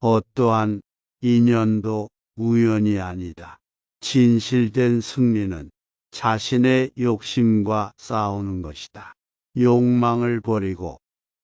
어떠한 인연도 우연이 아니다. 진실된 승리는 자신의 욕심과 싸우는 것이다. 욕망을 버리고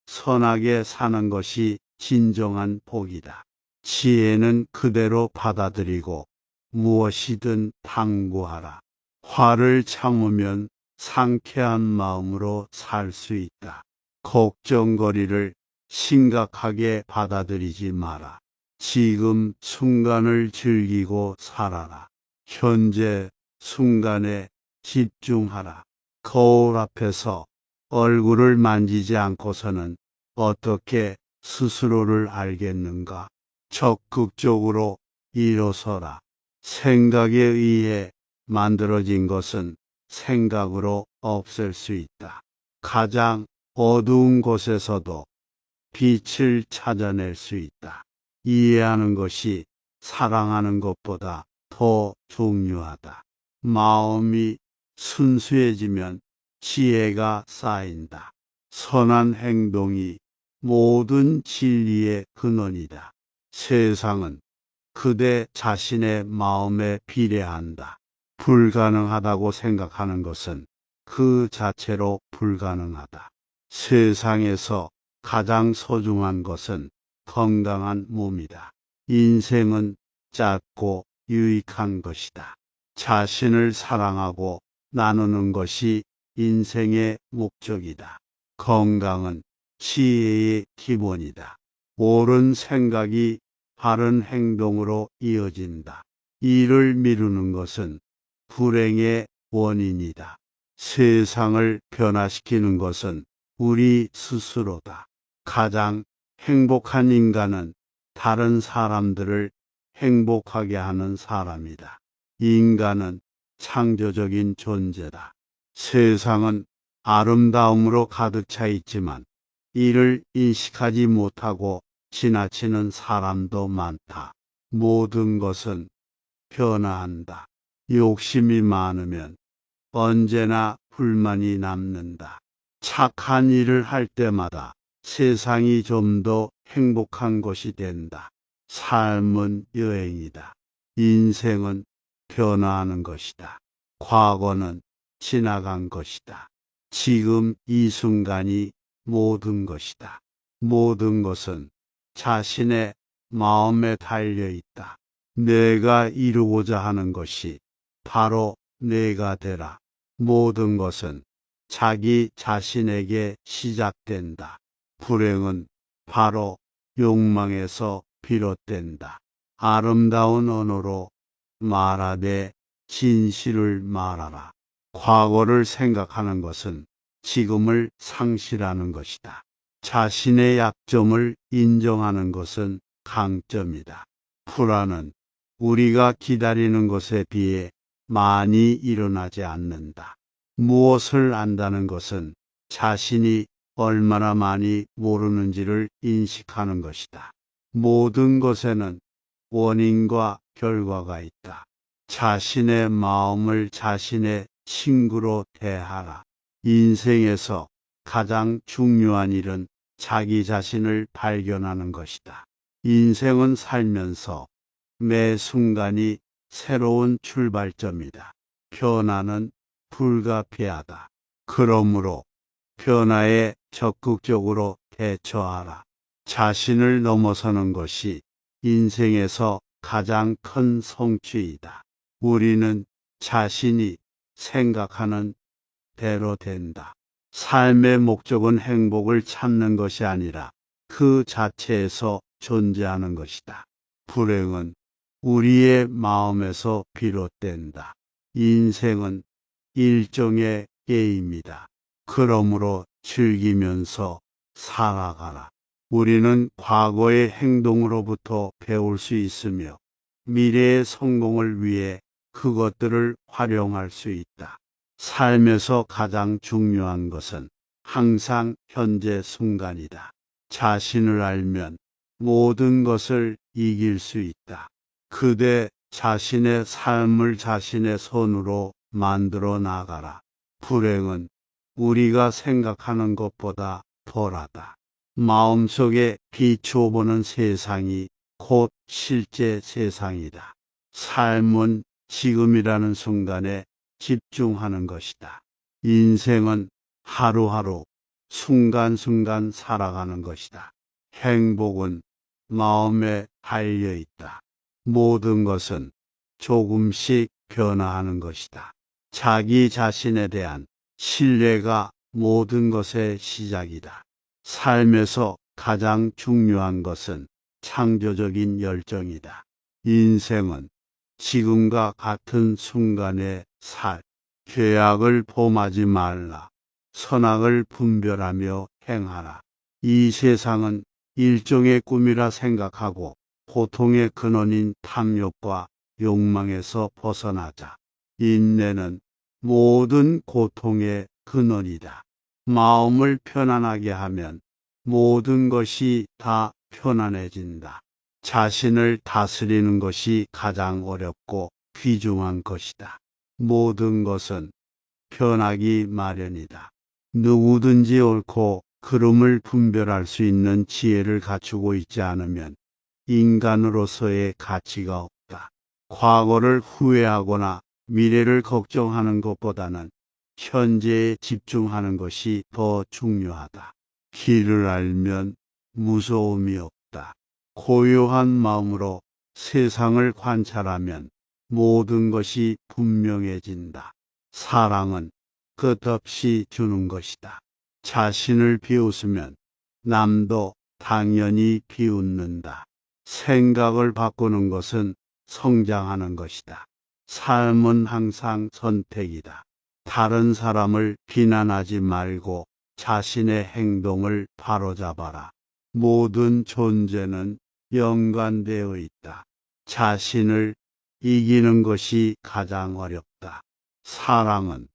선하게 사는 것이 진정한 복이다. 지혜는 그대로 받아들이고 무엇이든 탐구하라. 화를 참으면 상쾌한 마음으로 살 수 있다. 걱정거리를 심각하게 받아들이지 마라. 지금 순간을 즐기고 살아라. 현재 순간에 집중하라. 거울 앞에서 얼굴을 만지지 않고서는 어떻게 스스로를 알겠는가? 적극적으로 일어서라. 생각에 의해 만들어진 것은 생각으로 없앨 수 있다. 가장 어두운 곳에서도 빛을 찾아낼 수 있다. 이해하는 것이 사랑하는 것보다 더 중요하다. 마음이 순수해지면 지혜가 쌓인다. 선한 행동이 모든 진리의 근원이다. 세상은 그대 자신의 마음에 비례한다. 불가능하다고 생각하는 것은 그 자체로 불가능하다. 세상에서 가장 소중한 것은 건강한 몸이다. 인생은 짧고 유익한 것이다. 자신을 사랑하고 나누는 것이 인생의 목적이다. 건강은 지혜의 기본이다. 옳은 생각이 바른 행동으로 이어진다. 일을 미루는 것은 불행의 원인이다. 세상을 변화시키는 것은 우리 스스로다. 가장 행복한 인간은 다른 사람들을 행복하게 하는 사람이다. 인간은 창조적인 존재다. 세상은 아름다움으로 가득 차 있지만 이를 인식하지 못하고 지나치는 사람도 많다. 모든 것은 변화한다. 욕심이 많으면 언제나 불만이 남는다. 착한 일을 할 때마다 세상이 좀 더 행복한 것이 된다. 삶은 여행이다. 인생은 변화하는 것이다. 과거는 지나간 것이다. 지금 이 순간이 모든 것이다. 모든 것은 자신의 마음에 달려 있다. 내가 이루고자 하는 것이 바로 내가 되라. 모든 것은 자기 자신에게 시작된다. 불행은 바로 욕망에서 비롯된다. 아름다운 언어로 말하되 진실을 말하라. 과거를 생각하는 것은 지금을 상실하는 것이다. 자신의 약점을 인정하는 것은 강점이다. 불안은 우리가 기다리는 것에 비해 많이 일어나지 않는다. 무엇을 안다는 것은 자신이 얼마나 많이 모르는지를 인식하는 것이다. 모든 것에는 원인과 결과가 있다. 자신의 마음을 자신의 친구로 대하라. 인생에서 가장 중요한 일은 자기 자신을 발견하는 것이다. 인생은 살면서 매 순간이 새로운 출발점이다. 변화는 불가피하다. 그러므로 변화에 적극적으로 대처하라. 자신을 넘어서는 것이 인생에서 가장 큰 성취이다. 우리는 자신이 생각하는 대로 된다. 삶의 목적은 행복을 찾는 것이 아니라 그 자체에서 존재하는 것이다. 불행은 우리의 마음에서 비롯된다. 인생은 일종의 게임이다. 그러므로 즐기면서 살아가라. 우리는 과거의 행동으로부터 배울 수 있으며 미래의 성공을 위해 그것들을 활용할 수 있다. 삶에서 가장 중요한 것은 항상 현재 순간이다. 자신을 알면 모든 것을 이길 수 있다. 그대 자신의 삶을 자신의 손으로 만들어 나가라. 불행은 우리가 생각하는 것보다 덜하다. 마음속에 비추어보는 세상이 곧 실제 세상이다. 삶은 지금이라는 순간에 집중하는 것이다. 인생은 하루하루 순간순간 살아가는 것이다. 행복은 마음에 달려 있다. 모든 것은 조금씩 변화하는 것이다. 자기 자신에 대한 신뢰가 모든 것의 시작이다. 삶에서 가장 중요한 것은 창조적인 열정이다. 인생은 지금과 같은 순간의 죄악을 범하지 말라. 선악을 분별하며 행하라. 이 세상은 일종의 꿈이라 생각하고 고통의 근원인 탐욕과 욕망에서 벗어나자. 인내는 모든 고통의 근원이다. 마음을 편안하게 하면 모든 것이 다 편안해진다. 자신을 다스리는 것이 가장 어렵고 귀중한 것이다. 모든 것은 변하기 마련이다. 누구든지 옳고 그름을 분별할 수 있는 지혜를 갖추고 있지 않으면 인간으로서의 가치가 없다. 과거를 후회하거나 미래를 걱정하는 것보다는 현재에 집중하는 것이 더 중요하다. 길을 알면 무서움이 없다. 고요한 마음으로 세상을 관찰하면 모든 것이 분명해진다. 사랑은 끝없이 주는 것이다. 자신을 비웃으면 남도 당연히 비웃는다. 생각을 바꾸는 것은 성장하는 것이다. 삶은 항상 선택이다. 다른 사람을 비난하지 말고 자신의 행동을 바로잡아라. 모든 존재는 연관되어 있다. 자신을 이기는 것이 가장 어렵다. 사랑은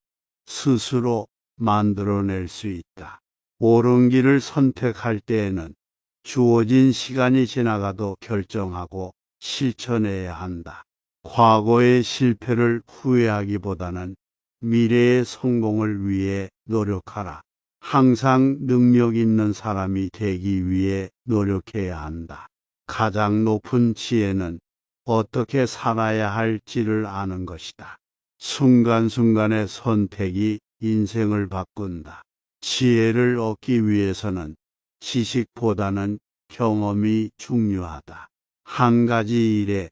스스로 만들어낼 수 있다. 옳은 길을 선택할 때에는 주어진 시간이 지나가도 결정하고 실천해야 한다. 과거의 실패를 후회하기보다는 미래의 성공을 위해 노력하라. 항상 능력 있는 사람이 되기 위해 노력해야 한다. 가장 높은 지혜는 어떻게 살아야 할지를 아는 것이다. 순간순간의 선택이 인생을 바꾼다. 지혜를 얻기 위해서는 지식보다는 경험이 중요하다. 한 가지 일에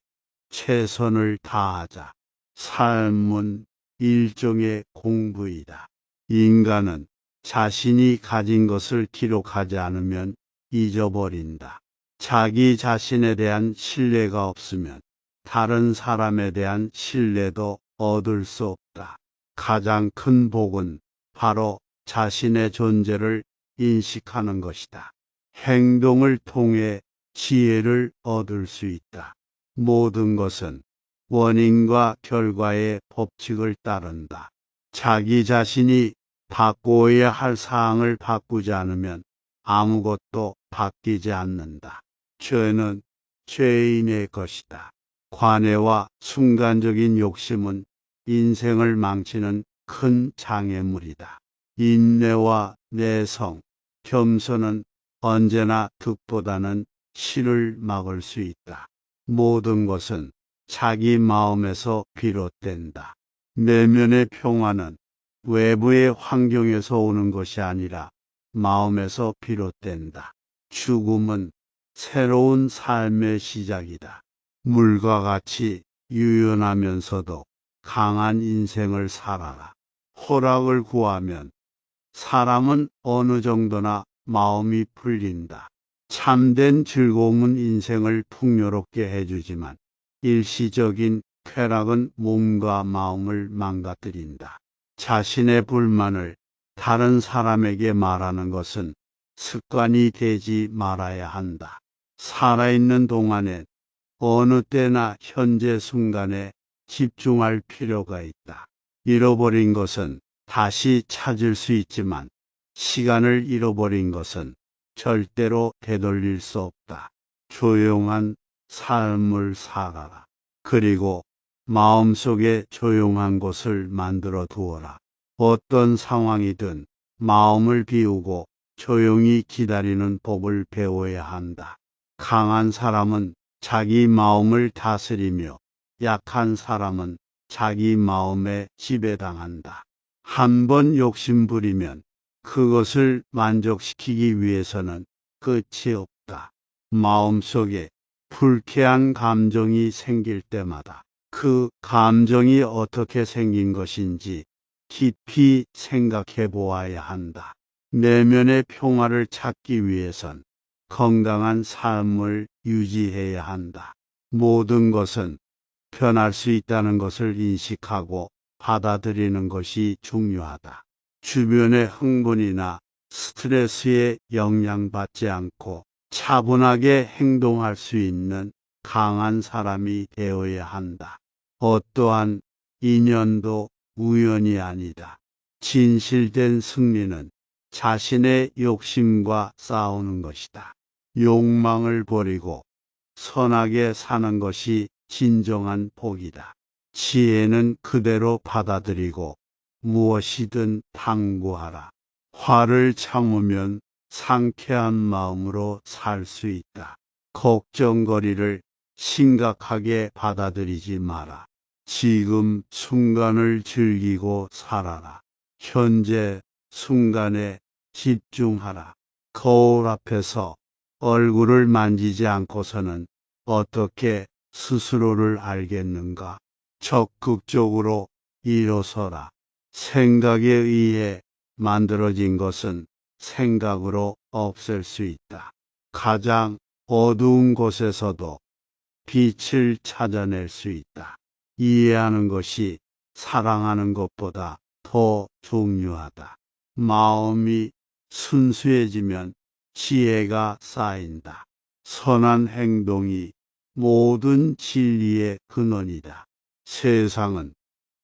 최선을 다하자. 삶은 일종의 공부이다. 인간은 자신이 가진 것을 기록하지 않으면 잊어버린다. 자기 자신에 대한 신뢰가 없으면 다른 사람에 대한 신뢰도 얻을 수 없다. 가장 큰 복은 바로 자신의 존재를 인식하는 것이다. 행동을 통해 지혜를 얻을 수 있다. 모든 것은 원인과 결과의 법칙을 따른다. 자기 자신이 바꾸어야 할 사항을 바꾸지 않으면 아무것도 바뀌지 않는다. 죄는 죄인의 것이다. 관해와 순간적인 욕심은 인생을 망치는 큰 장애물이다. 인내와 내성, 겸손은 언제나 득보다는 실을 막을 수 있다. 모든 것은 자기 마음에서 비롯된다. 내면의 평화는 외부의 환경에서 오는 것이 아니라 마음에서 비롯된다. 죽음은 새로운 삶의 시작이다. 물과 같이 유연하면서도 강한 인생을 살아라. 허락을 구하면 사람은 어느 정도나 마음이 풀린다. 참된 즐거움은 인생을 풍요롭게 해주지만 일시적인 쾌락은 몸과 마음을 망가뜨린다. 자신의 불만을 다른 사람에게 말하는 것은 습관이 되지 말아야 한다. 살아있는 동안엔 어느 때나 현재 순간에 집중할 필요가 있다. 잃어버린 것은 다시 찾을 수 있지만 시간을 잃어버린 것은 절대로 되돌릴 수 없다. 조용한 삶을 살아라. 그리고 마음속에 조용한 곳을 만들어 두어라. 어떤 상황이든 마음을 비우고 조용히 기다리는 법을 배워야 한다. 강한 사람은 자기 마음을 다스리며 약한 사람은 자기 마음에 지배당한다. 한번 욕심부리면 그것을 만족시키기 위해서는 끝이 없다. 마음속에 불쾌한 감정이 생길 때마다 그 감정이 어떻게 생긴 것인지 깊이 생각해 보아야 한다. 내면의 평화를 찾기 위해선 건강한 삶을 유지해야 한다. 모든 것은 변할 수 있다는 것을 인식하고 받아들이는 것이 중요하다. 주변의 흥분이나 스트레스에 영향받지 않고 차분하게 행동할 수 있는 강한 사람이 되어야 한다. 어떠한 인연도 우연이 아니다. 진실된 승리는 자신의 욕심과 싸우는 것이다. 욕망을 버리고 선하게 사는 것이 진정한 복이다. 지혜는 그대로 받아들이고 무엇이든 탐구하라. 화를 참으면 상쾌한 마음으로 살 수 있다. 걱정거리를 심각하게 받아들이지 마라. 지금 순간을 즐기고 살아라. 현재 순간에 집중하라. 거울 앞에서 얼굴을 만지지 않고서는 어떻게 스스로를 알겠는가? 적극적으로 일어서라. 생각에 의해 만들어진 것은 생각으로 없앨 수 있다. 가장 어두운 곳에서도 빛을 찾아낼 수 있다. 이해하는 것이 사랑하는 것보다 더 중요하다. 마음이 순수해지면 지혜가 쌓인다. 선한 행동이 모든 진리의 근원이다. 세상은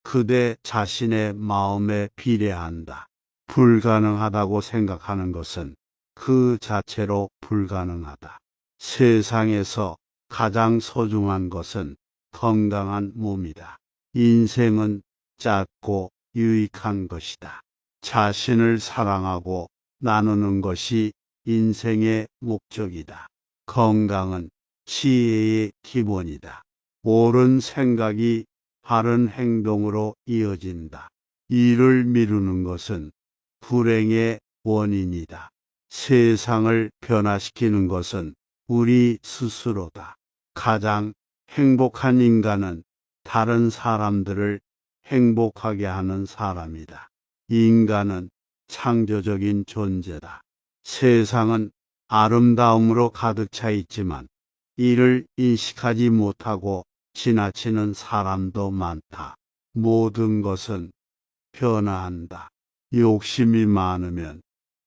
그대 자신의 마음에 비례한다. 불가능하다고 생각하는 것은 그 자체로 불가능하다. 세상에서 가장 소중한 것은 건강한 몸이다. 인생은 짧고 유익한 것이다. 자신을 사랑하고 나누는 것이 인생의 목적이다. 건강은 지혜의 기본이다. 옳은 생각이 바른 행동으로 이어진다. 일을 미루는 것은 불행의 원인이다. 세상을 변화시키는 것은 우리 스스로다. 가장 행복한 인간은 다른 사람들을 행복하게 하는 사람이다. 인간은 창조적인 존재다. 세상은 아름다움으로 가득 차 있지만 이를 인식하지 못하고 지나치는 사람도 많다. 모든 것은 변화한다. 욕심이 많으면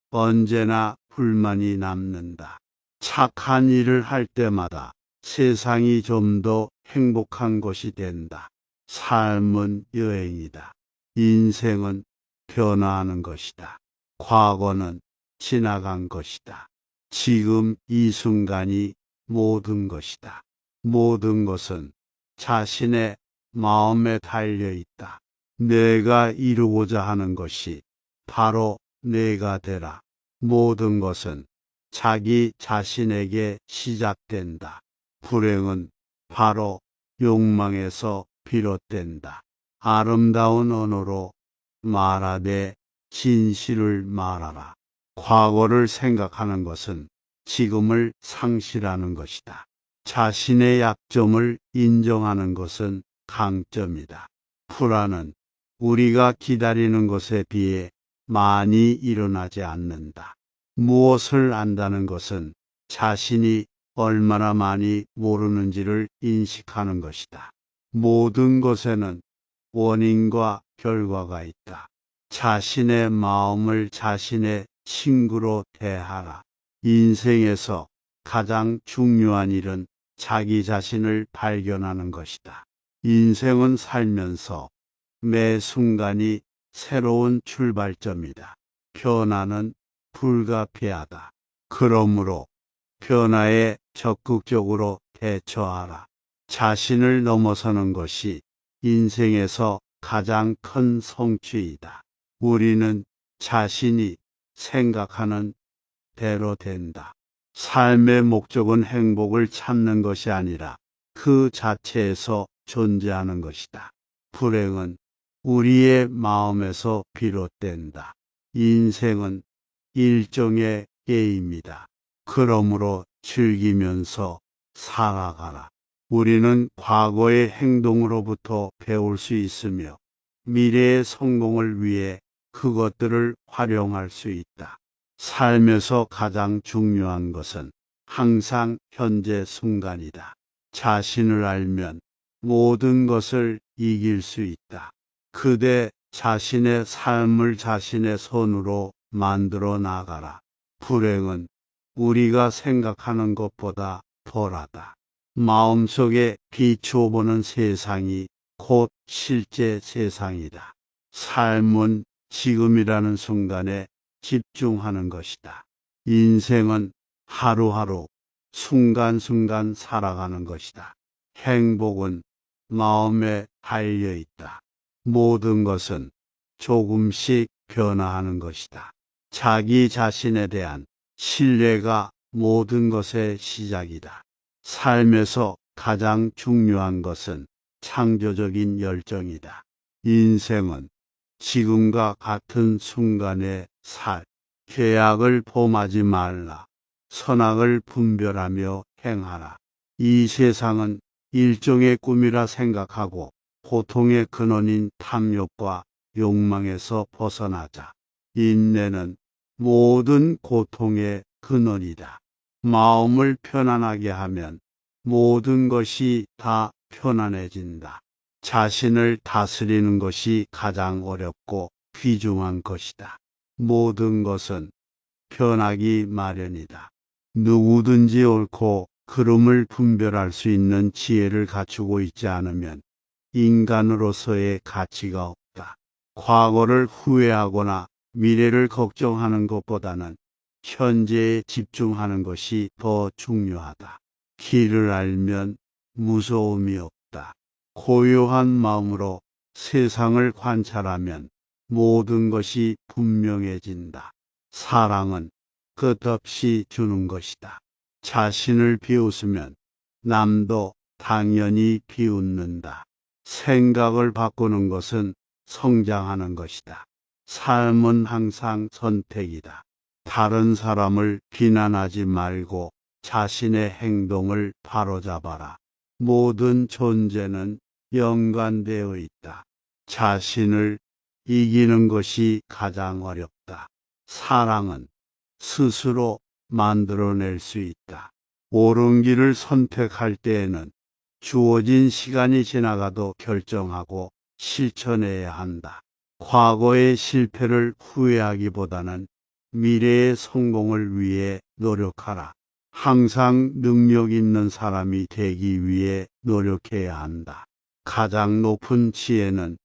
언제나 불만이 남는다. 착한 일을 할 때마다 세상이 좀 더 행복한 곳이 된다. 삶은 여행이다. 인생은 변화하는 것이다. 과거는 지나간 것이다. 지금 이 순간이 모든 것이다. 모든 것은 자신의 마음에 달려 있다. 내가 이루고자 하는 것이 바로 내가 되라. 모든 것은 자기 자신에게 시작된다. 불행은 바로 욕망에서 비롯된다. 아름다운 언어로 말하되 진실을 말하라. 과거를 생각하는 것은 지금을 상실하는 것이다. 자신의 약점을 인정하는 것은 강점이다. 불안은 우리가 기다리는 것에 비해 많이 일어나지 않는다. 무엇을 안다는 것은 자신이 얼마나 많이 모르는지를 인식하는 것이다. 모든 것에는 원인과 결과가 있다. 자신의 마음을 자신의 친구로 대하라. 인생에서 가장 중요한 일은 자기 자신을 발견하는 것이다. 인생은 살면서 매 순간이 새로운 출발점이다. 변화는 불가피하다. 그러므로 변화에 적극적으로 대처하라. 자신을 넘어서는 것이 인생에서 가장 큰 성취이다. 우리는 자신이 생각하는 대로 된다. 삶의 목적은 행복을 찾는 것이 아니라 그 자체에서 존재하는 것이다. 불행은 우리의 마음에서 비롯된다. 인생은 일종의 게임이다. 그러므로 즐기면서 살아가라. 우리는 과거의 행동으로부터 배울 수 있으며 미래의 성공을 위해 그것들을 활용할 수 있다. 삶에서 가장 중요한 것은 항상 현재 순간이다. 자신을 알면 모든 것을 이길 수 있다. 그대 자신의 삶을 자신의 손으로 만들어 나가라. 불행은 우리가 생각하는 것보다 덜하다. 마음속에 비추어보는 세상이 곧 실제 세상이다. 삶은 지금이라는 순간에 집중하는 것이다. 인생은 하루하루 순간순간 살아가는 것이다. 행복은 마음에 달려 있다. 모든 것은 조금씩 변화하는 것이다. 자기 자신에 대한 신뢰가 모든 것의 시작이다. 삶에서 가장 중요한 것은 창조적인 열정이다. 인생은 지금과 같은 순간의 계약을 범하지 말라. 선악을 분별하며 행하라. 이 세상은 일종의 꿈이라 생각하고 고통의 근원인 탐욕과 욕망에서 벗어나자. 인내는 모든 고통의 근원이다. 마음을 편안하게 하면 모든 것이 다 편안해진다. 자신을 다스리는 것이 가장 어렵고 귀중한 것이다. 모든 것은 변하기 마련이다. 누구든지 옳고 그름을 분별할 수 있는 지혜를 갖추고 있지 않으면 인간으로서의 가치가 없다. 과거를 후회하거나 미래를 걱정하는 것보다는 현재에 집중하는 것이 더 중요하다. 길을 알면 무서움이 없다. 고요한 마음으로 세상을 관찰하면 모든 것이 분명해진다. 사랑은 끝없이 주는 것이다. 자신을 비웃으면 남도 당연히 비웃는다. 생각을 바꾸는 것은 성장하는 것이다. 삶은 항상 선택이다. 다른 사람을 비난하지 말고 자신의 행동을 바로잡아라. 모든 존재는 연관되어 있다. 자신을 이기는 것이 가장 어렵다. 사랑은 스스로 만들어낼 수 있다. 옳은 길을 선택할 때에는 주어진 시간이 지나가도 결정하고 실천해야 한다. 과거의 실패를 후회하기보다는 미래의 성공을 위해 노력하라. 항상 능력 있는 사람이 되기 위해 노력해야 한다. 가장 높은 지혜는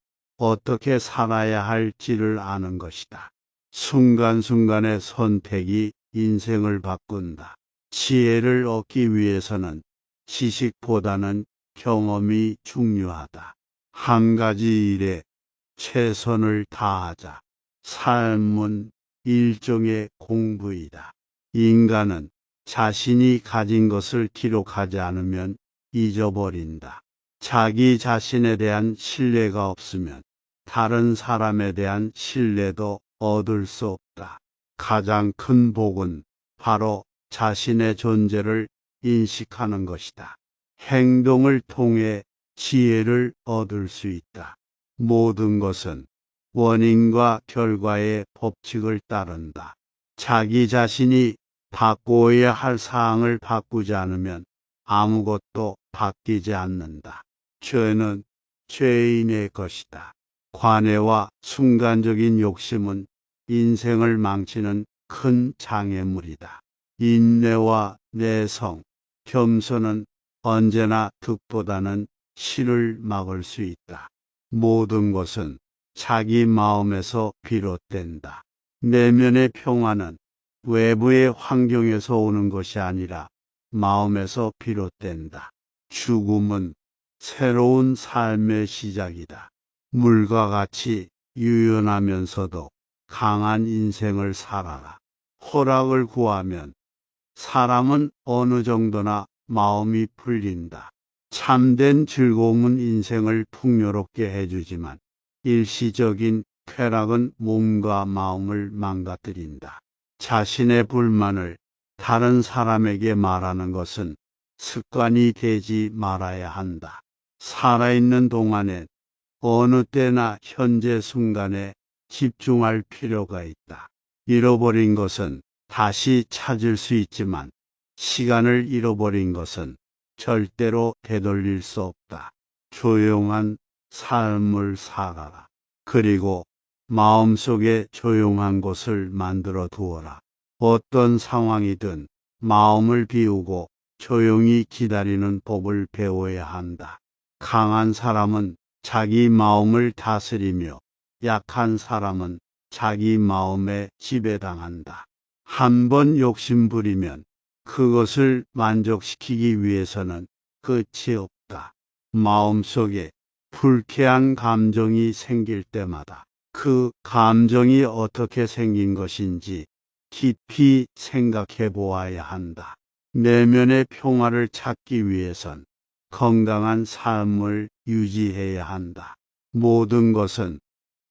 어떻게 살아야 할지를 아는 것이다. 순간순간의 선택이 인생을 바꾼다. 지혜를 얻기 위해서는 지식보다는 경험이 중요하다. 한 가지 일에 최선을 다하자. 삶은 일종의 공부이다. 인간은 자신이 가진 것을 기록하지 않으면 잊어버린다. 자기 자신에 대한 신뢰가 없으면 다른 사람에 대한 신뢰도 얻을 수 없다. 가장 큰 복은 바로 자신의 존재를 인식하는 것이다. 행동을 통해 지혜를 얻을 수 있다. 모든 것은 원인과 결과의 법칙을 따른다. 자기 자신이 바꾸어야 할 사항을 바꾸지 않으면 아무것도 바뀌지 않는다. 죄는 죄인의 것이다. 관해와 순간적인 욕심은 인생을 망치는 큰 장애물이다. 인내와 내성, 겸손은 언제나 득보다는 실을 막을 수 있다. 모든 것은 자기 마음에서 비롯된다. 내면의 평화는 외부의 환경에서 오는 것이 아니라 마음에서 비롯된다. 죽음은 새로운 삶의 시작이다. 물과 같이 유연하면서도 강한 인생을 살아라. 허락을 구하면 사람은 어느 정도나 마음이 풀린다. 참된 즐거움은 인생을 풍요롭게 해주지만 일시적인 쾌락은 몸과 마음을 망가뜨린다. 자신의 불만을 다른 사람에게 말하는 것은 습관이 되지 말아야 한다. 살아있는 동안엔 어느 때나 현재 순간에 집중할 필요가 있다. 잃어버린 것은 다시 찾을 수 있지만 시간을 잃어버린 것은 절대로 되돌릴 수 없다. 조용한 삶을 살아라. 그리고 마음속에 조용한 곳을 만들어 두어라. 어떤 상황이든 마음을 비우고 조용히 기다리는 법을 배워야 한다. 강한 사람은 자기 마음을 다스리며 약한 사람은 자기 마음에 지배당한다. 한번 욕심부리면 그것을 만족시키기 위해서는 끝이 없다. 마음속에 불쾌한 감정이 생길 때마다 그 감정이 어떻게 생긴 것인지 깊이 생각해 보아야 한다. 내면의 평화를 찾기 위해선 건강한 삶을 유지해야 한다. 모든 것은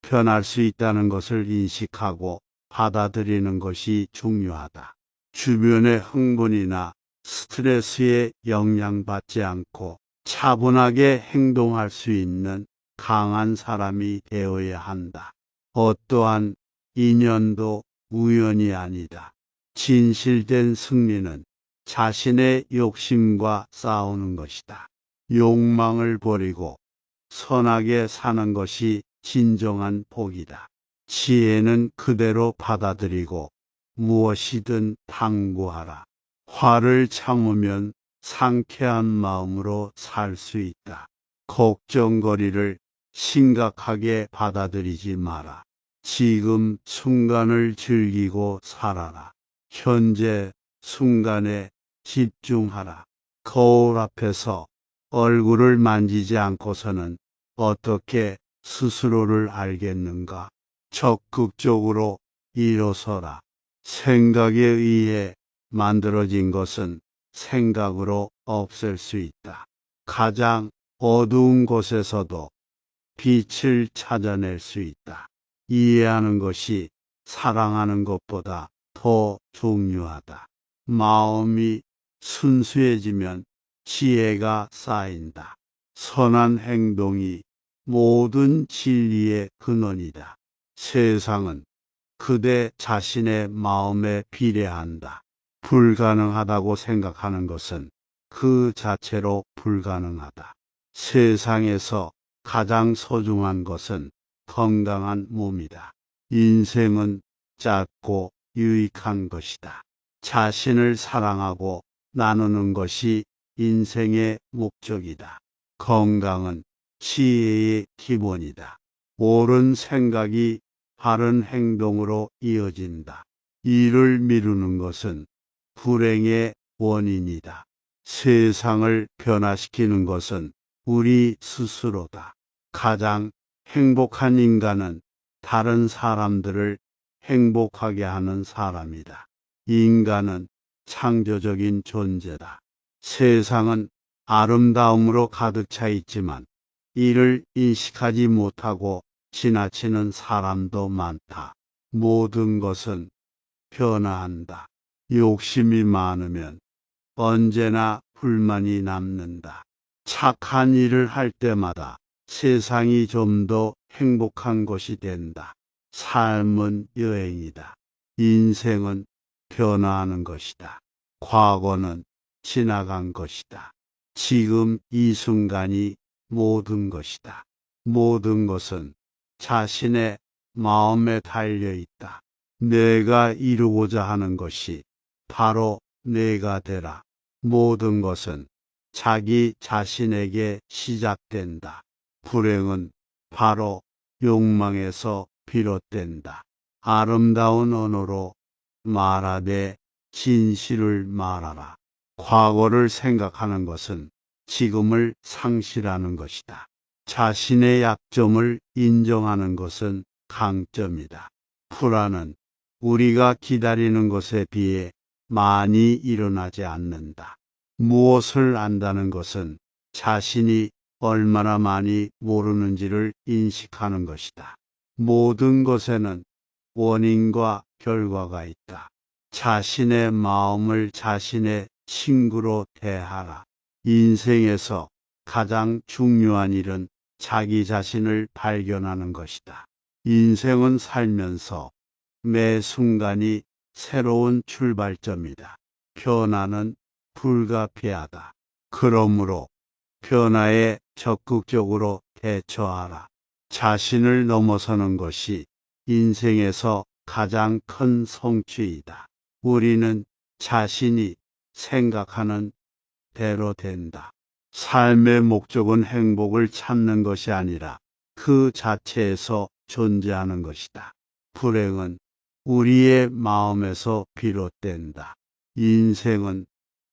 변할 수 있다는 것을 인식하고 받아들이는 것이 중요하다. 주변의 흥분이나 스트레스에 영향받지 않고 차분하게 행동할 수 있는 강한 사람이 되어야 한다. 어떠한 인연도 우연이 아니다. 진실된 승리는 자신의 욕심과 싸우는 것이다. 욕망을 버리고 선하게 사는 것이 진정한 복이다. 지혜는 그대로 받아들이고 무엇이든 탐구하라. 화를 참으면 상쾌한 마음으로 살 수 있다. 걱정거리를 심각하게 받아들이지 마라. 지금 순간을 즐기고 살아라. 현재 순간에 집중하라. 거울 앞에서 얼굴을 만지지 않고서는 어떻게 스스로를 알겠는가? 적극적으로 일어서라. 생각에 의해 만들어진 것은 생각으로 없앨 수 있다. 가장 어두운 곳에서도 빛을 찾아낼 수 있다. 이해하는 것이 사랑하는 것보다 더 중요하다. 마음이 순수해지면 지혜가 쌓인다. 선한 행동이 모든 진리의 근원이다. 세상은 그대 자신의 마음에 비례한다. 불가능하다고 생각하는 것은 그 자체로 불가능하다. 세상에서 가장 소중한 것은 건강한 몸이다. 인생은 짧고 유익한 것이다. 자신을 사랑하고 나누는 것이 인생의 목적이다. 건강은 지혜의 기본이다. 옳은 생각이 바른 행동으로 이어진다. 일을 미루는 것은 불행의 원인이다. 세상을 변화시키는 것은 우리 스스로다. 가장 행복한 인간은 다른 사람들을 행복하게 하는 사람이다. 인간은 창조적인 존재다. 세상은 아름다움으로 가득 차 있지만 이를 인식하지 못하고 지나치는 사람도 많다. 모든 것은 변화한다. 욕심이 많으면 언제나 불만이 남는다. 착한 일을 할 때마다 세상이 좀 더 행복한 것이 된다. 삶은 여행이다. 인생은 변화하는 것이다. 과거는 지나간 것이다. 지금 이 순간이 모든 것이다. 모든 것은 자신의 마음에 달려 있다. 내가 이루고자 하는 것이 바로 내가 되라. 모든 것은 자기 자신에게 시작된다. 불행은 바로 욕망에서 비롯된다. 아름다운 언어로 말하되 진실을 말하라. 과거를 생각하는 것은 지금을 상실하는 것이다. 자신의 약점을 인정하는 것은 강점이다. 불안은 우리가 기다리는 것에 비해 많이 일어나지 않는다. 무엇을 안다는 것은 자신이 얼마나 많이 모르는지를 인식하는 것이다. 모든 것에는 원인과 결과가 있다. 자신의 마음을 자신의 친구로 대하라. 인생에서 가장 중요한 일은 자기 자신을 발견하는 것이다. 인생은 살면서 매 순간이 새로운 출발점이다. 변화는 불가피하다. 그러므로 변화에 적극적으로 대처하라. 자신을 넘어서는 것이 인생에서 가장 큰 성취이다. 우리는 자신이 생각하는 대로 된다. 삶의 목적은 행복을 찾는 것이 아니라 그 자체에서 존재하는 것이다. 불행은 우리의 마음에서 비롯된다. 인생은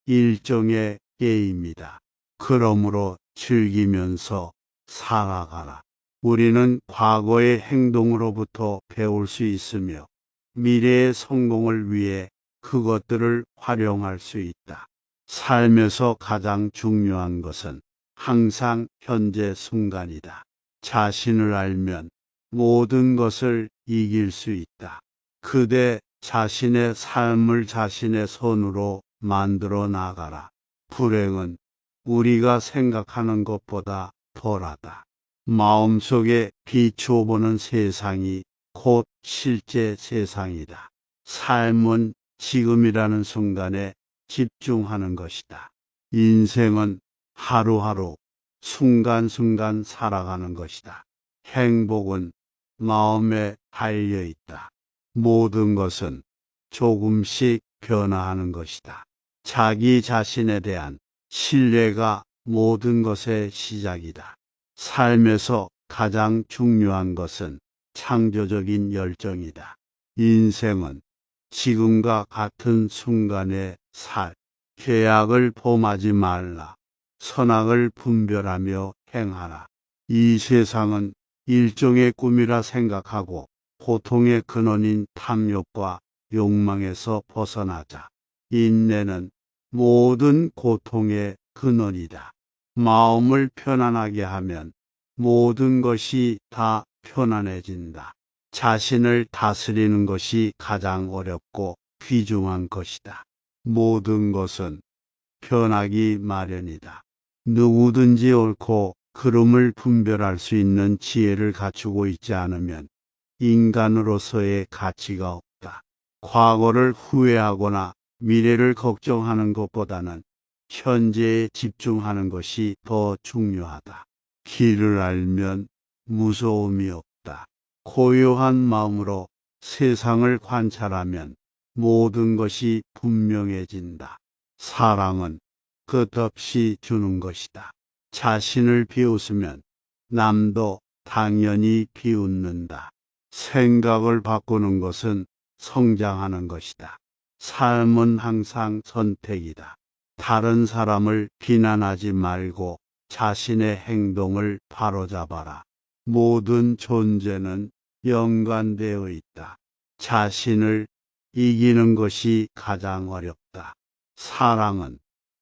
일종의 게임이다. 그러므로 즐기면서 살아가라. 우리는 과거의 행동으로부터 배울 수 있으며 미래의 성공을 위해 그것들을 활용할 수 있다. 삶에서 가장 중요한 것은 항상 현재 순간이다. 자신을 알면 모든 것을 이길 수 있다. 그대 자신의 삶을 자신의 손으로 만들어 나가라. 불행은 우리가 생각하는 것보다 덜하다. 마음속에 비추어보는 세상이 곧 실제 세상이다. 삶은 지금이라는 순간에 집중하는 것이다. 인생은 하루하루 순간순간 살아가는 것이다. 행복은 마음에 달려 있다. 모든 것은 조금씩 변화하는 것이다. 자기 자신에 대한 신뢰가 모든 것의 시작이다. 삶에서 가장 중요한 것은 창조적인 열정이다. 인생은 지금과 같은 순간의 살, 죄악을 범하지 말라. 선악을 분별하며 행하라. 이 세상은 일종의 꿈이라 생각하고 고통의 근원인 탐욕과 욕망에서 벗어나자. 인내는 모든 고통의 근원이다. 마음을 편안하게 하면 모든 것이 다 편안해진다. 자신을 다스리는 것이 가장 어렵고 귀중한 것이다. 모든 것은 변하기 마련이다. 누구든지 옳고 그름을 분별할 수 있는 지혜를 갖추고 있지 않으면 인간으로서의 가치가 없다. 과거를 후회하거나 미래를 걱정하는 것보다는 현재에 집중하는 것이 더 중요하다. 길을 알면 무서움이 없다. 고요한 마음으로 세상을 관찰하면 모든 것이 분명해진다. 사랑은 끝없이 주는 것이다. 자신을 비웃으면 남도 당연히 비웃는다. 생각을 바꾸는 것은 성장하는 것이다. 삶은 항상 선택이다. 다른 사람을 비난하지 말고 자신의 행동을 바로잡아라. 모든 존재는 연관되어 있다. 자신을 이기는 것이 가장 어렵다. 사랑은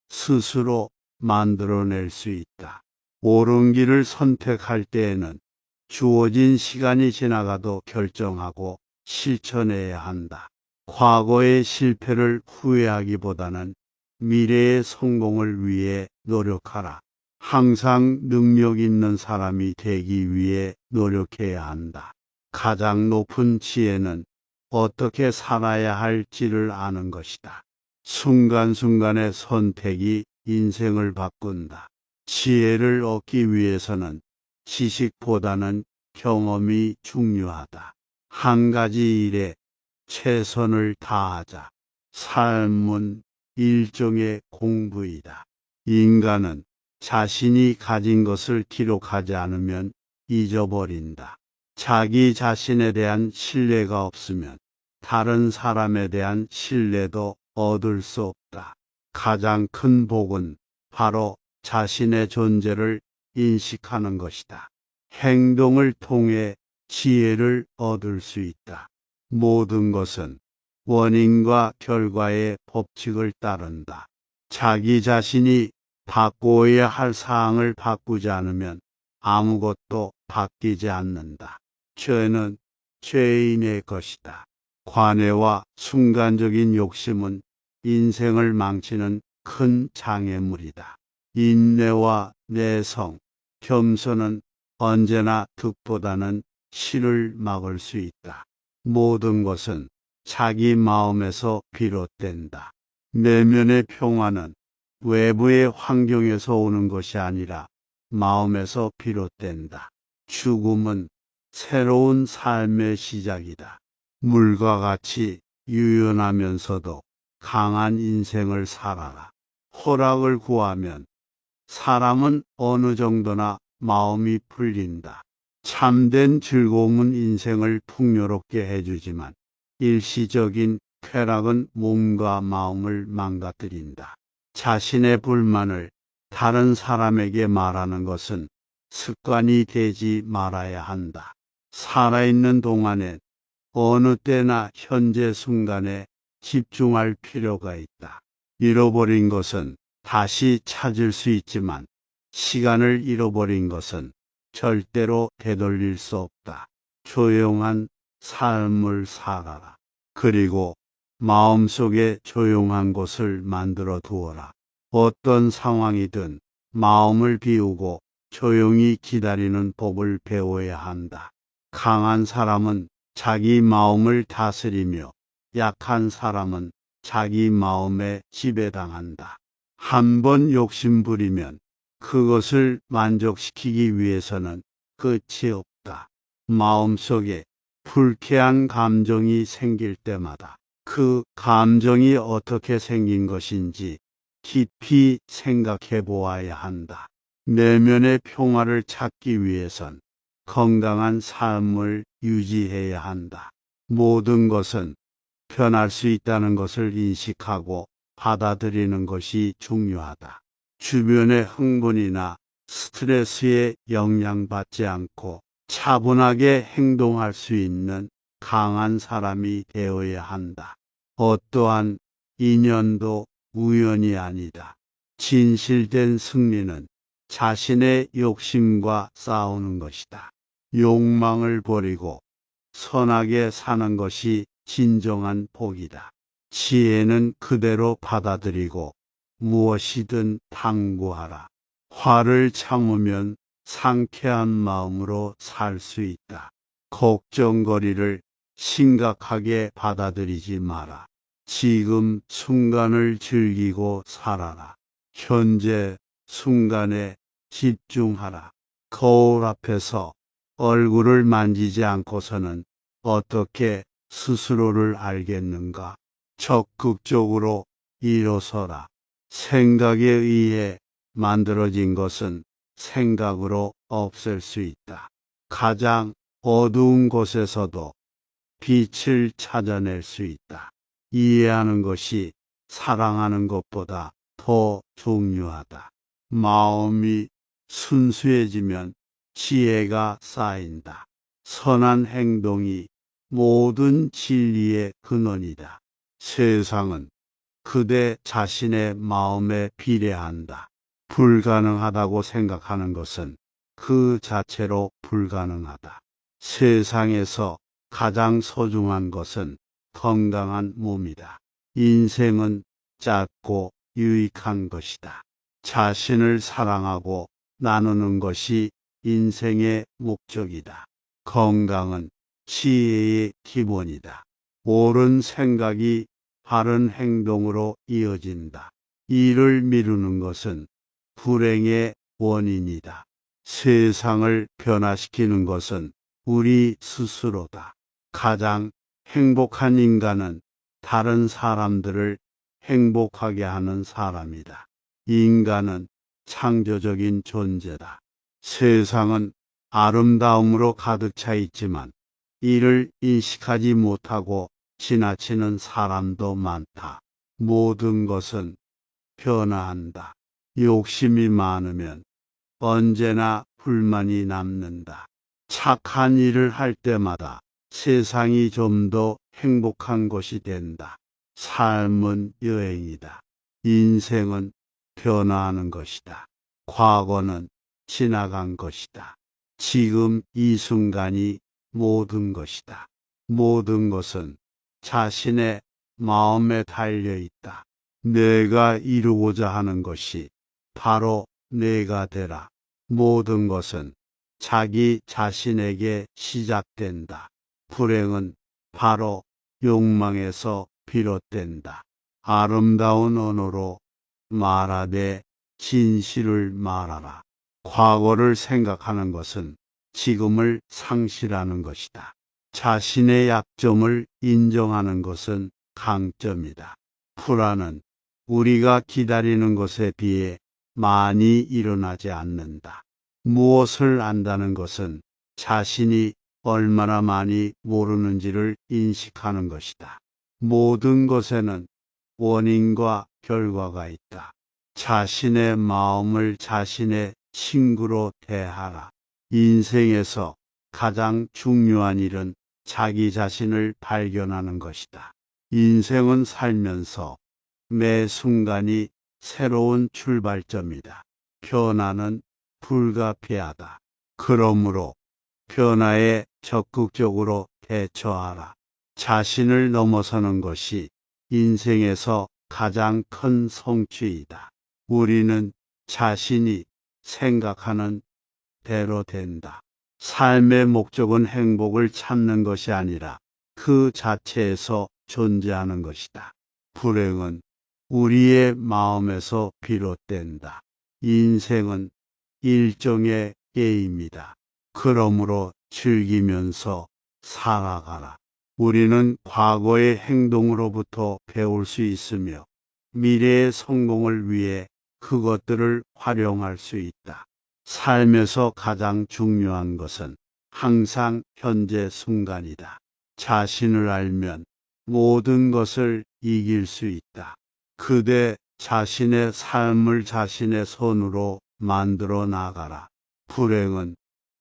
스스로 만들어낼 수 있다. 옳은 길을 선택할 때에는 주어진 시간이 지나가도 결정하고 실천해야 한다. 과거의 실패를 후회하기보다는 미래의 성공을 위해 노력하라. 항상 능력 있는 사람이 되기 위해 노력해야 한다. 가장 높은 지혜는 어떻게 살아야 할지를 아는 것이다. 순간순간의 선택이 인생을 바꾼다. 지혜를 얻기 위해서는 지식보다는 경험이 중요하다. 한 가지 일에 최선을 다하자. 삶은 일종의 공부이다. 인간은 자신이 가진 것을 기록하지 않으면 잊어버린다. 자기 자신에 대한 신뢰가 없으면 다른 사람에 대한 신뢰도 얻을 수 없다. 가장 큰 복은 바로 자신의 존재를 인식하는 것이다. 행동을 통해 지혜를 얻을 수 있다. 모든 것은 원인과 결과의 법칙을 따른다. 자기 자신이 바꾸어야 할 사항을 바꾸지 않으면 아무것도 바뀌지 않는다. 죄는 죄인의 것이다. 관해와 순간적인 욕심은 인생을 망치는 큰 장애물이다. 인내와 내성, 겸손은 언제나 득보다는 실을 막을 수 있다. 모든 것은 자기 마음에서 비롯된다. 내면의 평화는 외부의 환경에서 오는 것이 아니라 마음에서 비롯된다. 죽음은 새로운 삶의 시작이다. 물과 같이 유연하면서도 강한 인생을 살아라. 허락을 구하면 사람은 어느 정도나 마음이 풀린다. 참된 즐거움은 인생을 풍요롭게 해주지만 일시적인 쾌락은 몸과 마음을 망가뜨린다. 자신의 불만을 다른 사람에게 말하는 것은 습관이 되지 말아야 한다. 살아있는 동안엔 어느 때나 현재 순간에 집중할 필요가 있다. 잃어버린 것은 다시 찾을 수 있지만 시간을 잃어버린 것은 절대로 되돌릴 수 없다. 조용한 삶을 살아라. 그리고 마음속에 조용한 곳을 만들어 두어라. 어떤 상황이든 마음을 비우고 조용히 기다리는 법을 배워야 한다. 강한 사람은 자기 마음을 다스리며 약한 사람은 자기 마음에 지배당한다. 한번 욕심부리면 그것을 만족시키기 위해서는 끝이 없다. 마음속에 불쾌한 감정이 생길 때마다 그 감정이 어떻게 생긴 것인지 깊이 생각해 보아야 한다. 내면의 평화를 찾기 위해선 건강한 삶을 유지해야 한다. 모든 것은 변할 수 있다는 것을 인식하고 받아들이는 것이 중요하다. 주변의 흥분이나 스트레스에 영향받지 않고 차분하게 행동할 수 있는 강한 사람이 되어야 한다. 어떠한 인연도 우연이 아니다. 진실된 승리는 자신의 욕심과 싸우는 것이다. 욕망을 버리고 선하게 사는 것이 진정한 복이다. 지혜는 그대로 받아들이고 무엇이든 탐구하라. 화를 참으면 상쾌한 마음으로 살 수 있다. 걱정거리를 심각하게 받아들이지 마라. 지금 순간을 즐기고 살아라. 현재 순간에 집중하라. 거울 앞에서 얼굴을 만지지 않고서는 어떻게 스스로를 알겠는가? 적극적으로 일어서라. 생각에 의해 만들어진 것은 생각으로 없앨 수 있다. 가장 어두운 곳에서도 빛을 찾아낼 수 있다. 이해하는 것이 사랑하는 것보다 더 중요하다. 마음이 순수해지면 지혜가 쌓인다. 선한 행동이 모든 진리의 근원이다. 세상은 그대 자신의 마음에 비례한다. 불가능하다고 생각하는 것은 그 자체로 불가능하다. 세상에서 가장 소중한 것은 건강한 몸이다. 인생은 짧고 유익한 것이다. 자신을 사랑하고 나누는 것이 인생의 목적이다. 건강은 지혜의 기본이다. 옳은 생각이 바른 행동으로 이어진다. 일을 미루는 것은 불행의 원인이다. 세상을 변화시키는 것은 우리 스스로다. 가장 행복한 인간은 다른 사람들을 행복하게 하는 사람이다. 인간은 창조적인 존재다. 세상은 아름다움으로 가득 차 있지만 이를 인식하지 못하고 지나치는 사람도 많다. 모든 것은 변화한다. 욕심이 많으면 언제나 불만이 남는다. 착한 일을 할 때마다 세상이 좀 더 행복한 곳이 된다. 삶은 여행이다. 인생은 변화하는 것이다. 과거는 지나간 것이다. 지금 이 순간이 모든 것이다. 모든 것은 자신의 마음에 달려 있다. 내가 이루고자 하는 것이 바로 내가 되라. 모든 것은 자기 자신에게 시작된다. 불행은 바로 욕망에서 비롯된다. 아름다운 언어로 말하되 진실을 말하라. 과거를 생각하는 것은 지금을 상실하는 것이다. 자신의 약점을 인정하는 것은 강점이다. 불안은 우리가 기다리는 것에 비해 많이 일어나지 않는다. 무엇을 안다는 것은 자신이 얼마나 많이 모르는지를 인식하는 것이다. 모든 것에는 원인과 결과가 있다. 자신의 마음을 자신의 친구로 대하라. 인생에서 가장 중요한 일은 자기 자신을 발견하는 것이다. 인생은 살면서 매 순간이 새로운 출발점이다. 변화는 불가피하다. 그러므로 변화에 적극적으로 대처하라. 자신을 넘어서는 것이 인생에서 가장 큰 성취이다. 우리는 자신이 생각하는 대로 된다. 삶의 목적은 행복을 찾는 것이 아니라 그 자체에서 존재하는 것이다. 불행은 우리의 마음에서 비롯된다. 인생은 일종의 게임이다. 그러므로 즐기면서 살아가라. 우리는 과거의 행동으로부터 배울 수 있으며 미래의 성공을 위해 그것들을 활용할 수 있다. 삶에서 가장 중요한 것은 항상 현재 순간이다. 자신을 알면 모든 것을 이길 수 있다. 그대 자신의 삶을 자신의 손으로 만들어 나가라. 불행은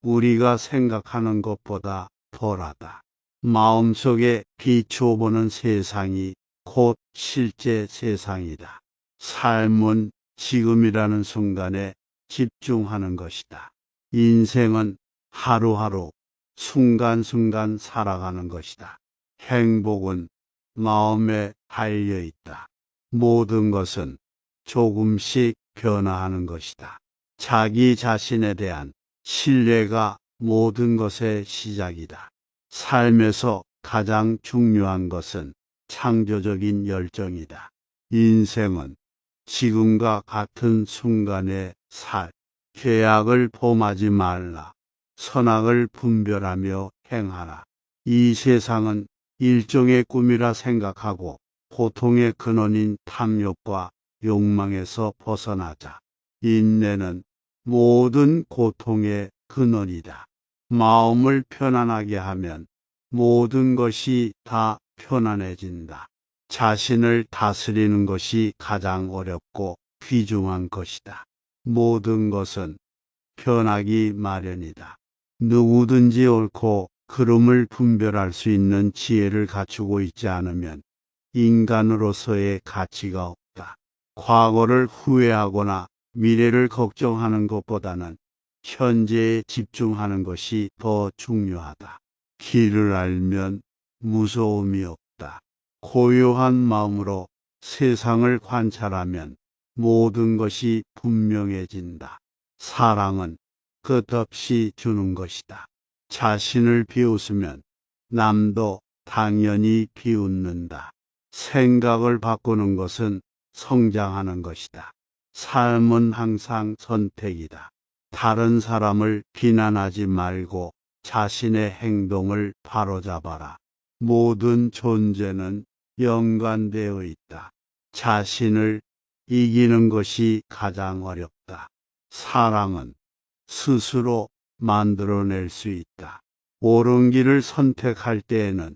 우리가 생각하는 것보다 덜하다. 마음속에 비추어보는 세상이 곧 실제 세상이다. 삶은 지금이라는 순간에 집중하는 것이다. 인생은 하루하루 순간순간 살아가는 것이다. 행복은 마음에 달려 있다. 모든 것은 조금씩 변화하는 것이다. 자기 자신에 대한 신뢰가 모든 것의 시작이다. 삶에서 가장 중요한 것은 창조적인 열정이다. 인생은 지금과 같은 순간에 계약을 범하지 말라. 선악을 분별하며 행하라. 이 세상은 일종의 꿈이라 생각하고 고통의 근원인 탐욕과 욕망에서 벗어나자. 인내는 모든 고통의 근원이다. 마음을 편안하게 하면 모든 것이 다 편안해진다. 자신을 다스리는 것이 가장 어렵고 귀중한 것이다. 모든 것은 변하기 마련이다. 누구든지 옳고 그름을 분별할 수 있는 지혜를 갖추고 있지 않으면 인간으로서의 가치가 없다. 과거를 후회하거나 미래를 걱정하는 것보다는 현재에 집중하는 것이 더 중요하다. 길을 알면 무서움이 없다. 고요한 마음으로 세상을 관찰하면 모든 것이 분명해진다. 사랑은 끝없이 주는 것이다. 자신을 비웃으면 남도 당연히 비웃는다. 생각을 바꾸는 것은 성장하는 것이다. 삶은 항상 선택이다. 다른 사람을 비난하지 말고 자신의 행동을 바로잡아라. 모든 존재는 연관되어 있다. 자신을 이기는 것이 가장 어렵다. 사랑은 스스로 만들어낼 수 있다. 옳은 길을 선택할 때에는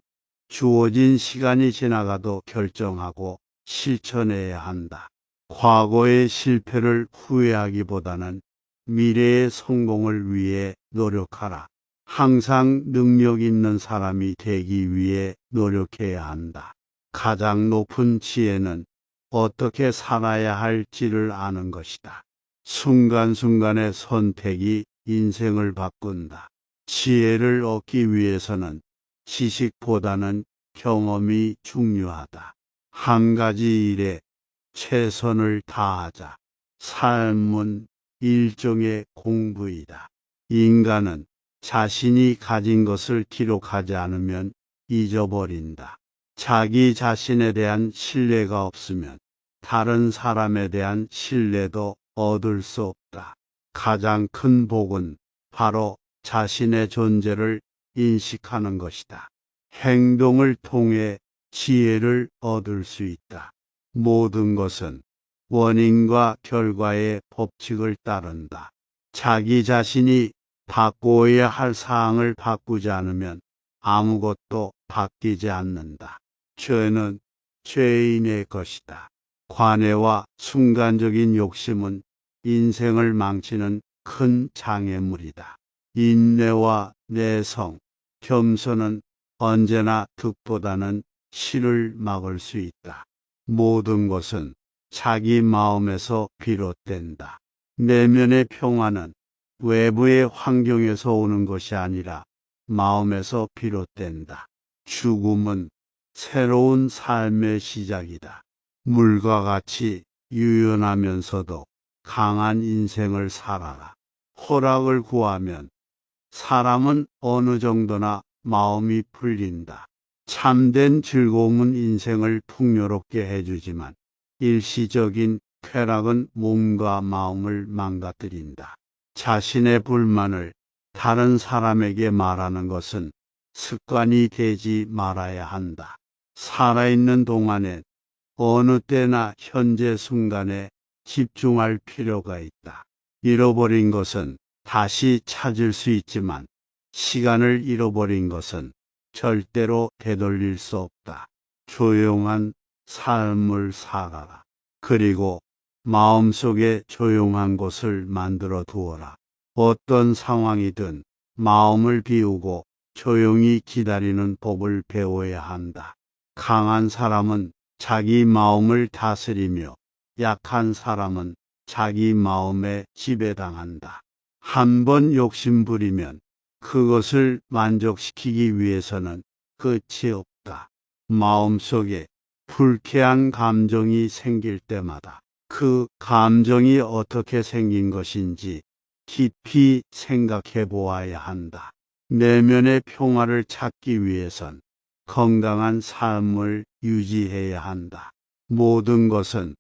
주어진 시간이 지나가도 결정하고 실천해야 한다. 과거의 실패를 후회하기보다는 미래의 성공을 위해 노력하라. 항상 능력 있는 사람이 되기 위해 노력해야 한다. 가장 높은 지혜는 어떻게 살아야 할지를 아는 것이다. 순간순간의 선택이 인생을 바꾼다. 지혜를 얻기 위해서는 지식보다는 경험이 중요하다. 한 가지 일에 최선을 다하자. 삶은 일종의 공부이다. 인간은 자신이 가진 것을 기록하지 않으면 잊어버린다. 자기 자신에 대한 신뢰가 없으면 다른 사람에 대한 신뢰도 얻을 수 없다. 가장 큰 복은 바로 자신의 존재를 인식하는 것이다. 행동을 통해 지혜를 얻을 수 있다. 모든 것은 원인과 결과의 법칙을 따른다. 자기 자신이 바꾸어야 할 사항을 바꾸지 않으면 아무것도 바뀌지 않는다. 죄는 죄인의 것이다. 관해와 순간적인 욕심은 인생을 망치는 큰 장애물이다. 인내와 내성, 겸손은 언제나 득보다는 실을 막을 수 있다. 모든 것은 자기 마음에서 비롯된다. 내면의 평화는 외부의 환경에서 오는 것이 아니라 마음에서 비롯된다. 죽음은 새로운 삶의 시작이다. 물과 같이 유연하면서도 강한 인생을 살아라. 허락을 구하면 사람은 어느 정도나 마음이 풀린다. 참된 즐거움은 인생을 풍요롭게 해주지만 일시적인 쾌락은 몸과 마음을 망가뜨린다. 자신의 불만을 다른 사람에게 말하는 것은 습관이 되지 말아야 한다. 살아있는 동안엔 어느 때나 현재 순간에 집중할 필요가 있다. 잃어버린 것은 다시 찾을 수 있지만 시간을 잃어버린 것은 절대로 되돌릴 수 없다. 조용한 삶을 살아라. 그리고 마음속에 조용한 곳을 만들어 두어라. 어떤 상황이든 마음을 비우고 조용히 기다리는 법을 배워야 한다. 강한 사람은 자기 마음을 다스리며 약한 사람은 자기 마음에 지배당한다. 한 번 욕심부리면 그것을 만족시키기 위해서는 끝이 없다. 마음속에 불쾌한 감정이 생길 때마다 그 감정이 어떻게 생긴 것인지 깊이 생각해 보아야 한다. 내면의 평화를 찾기 위해선 건강한 삶을 유지해야 한다. 모든 것은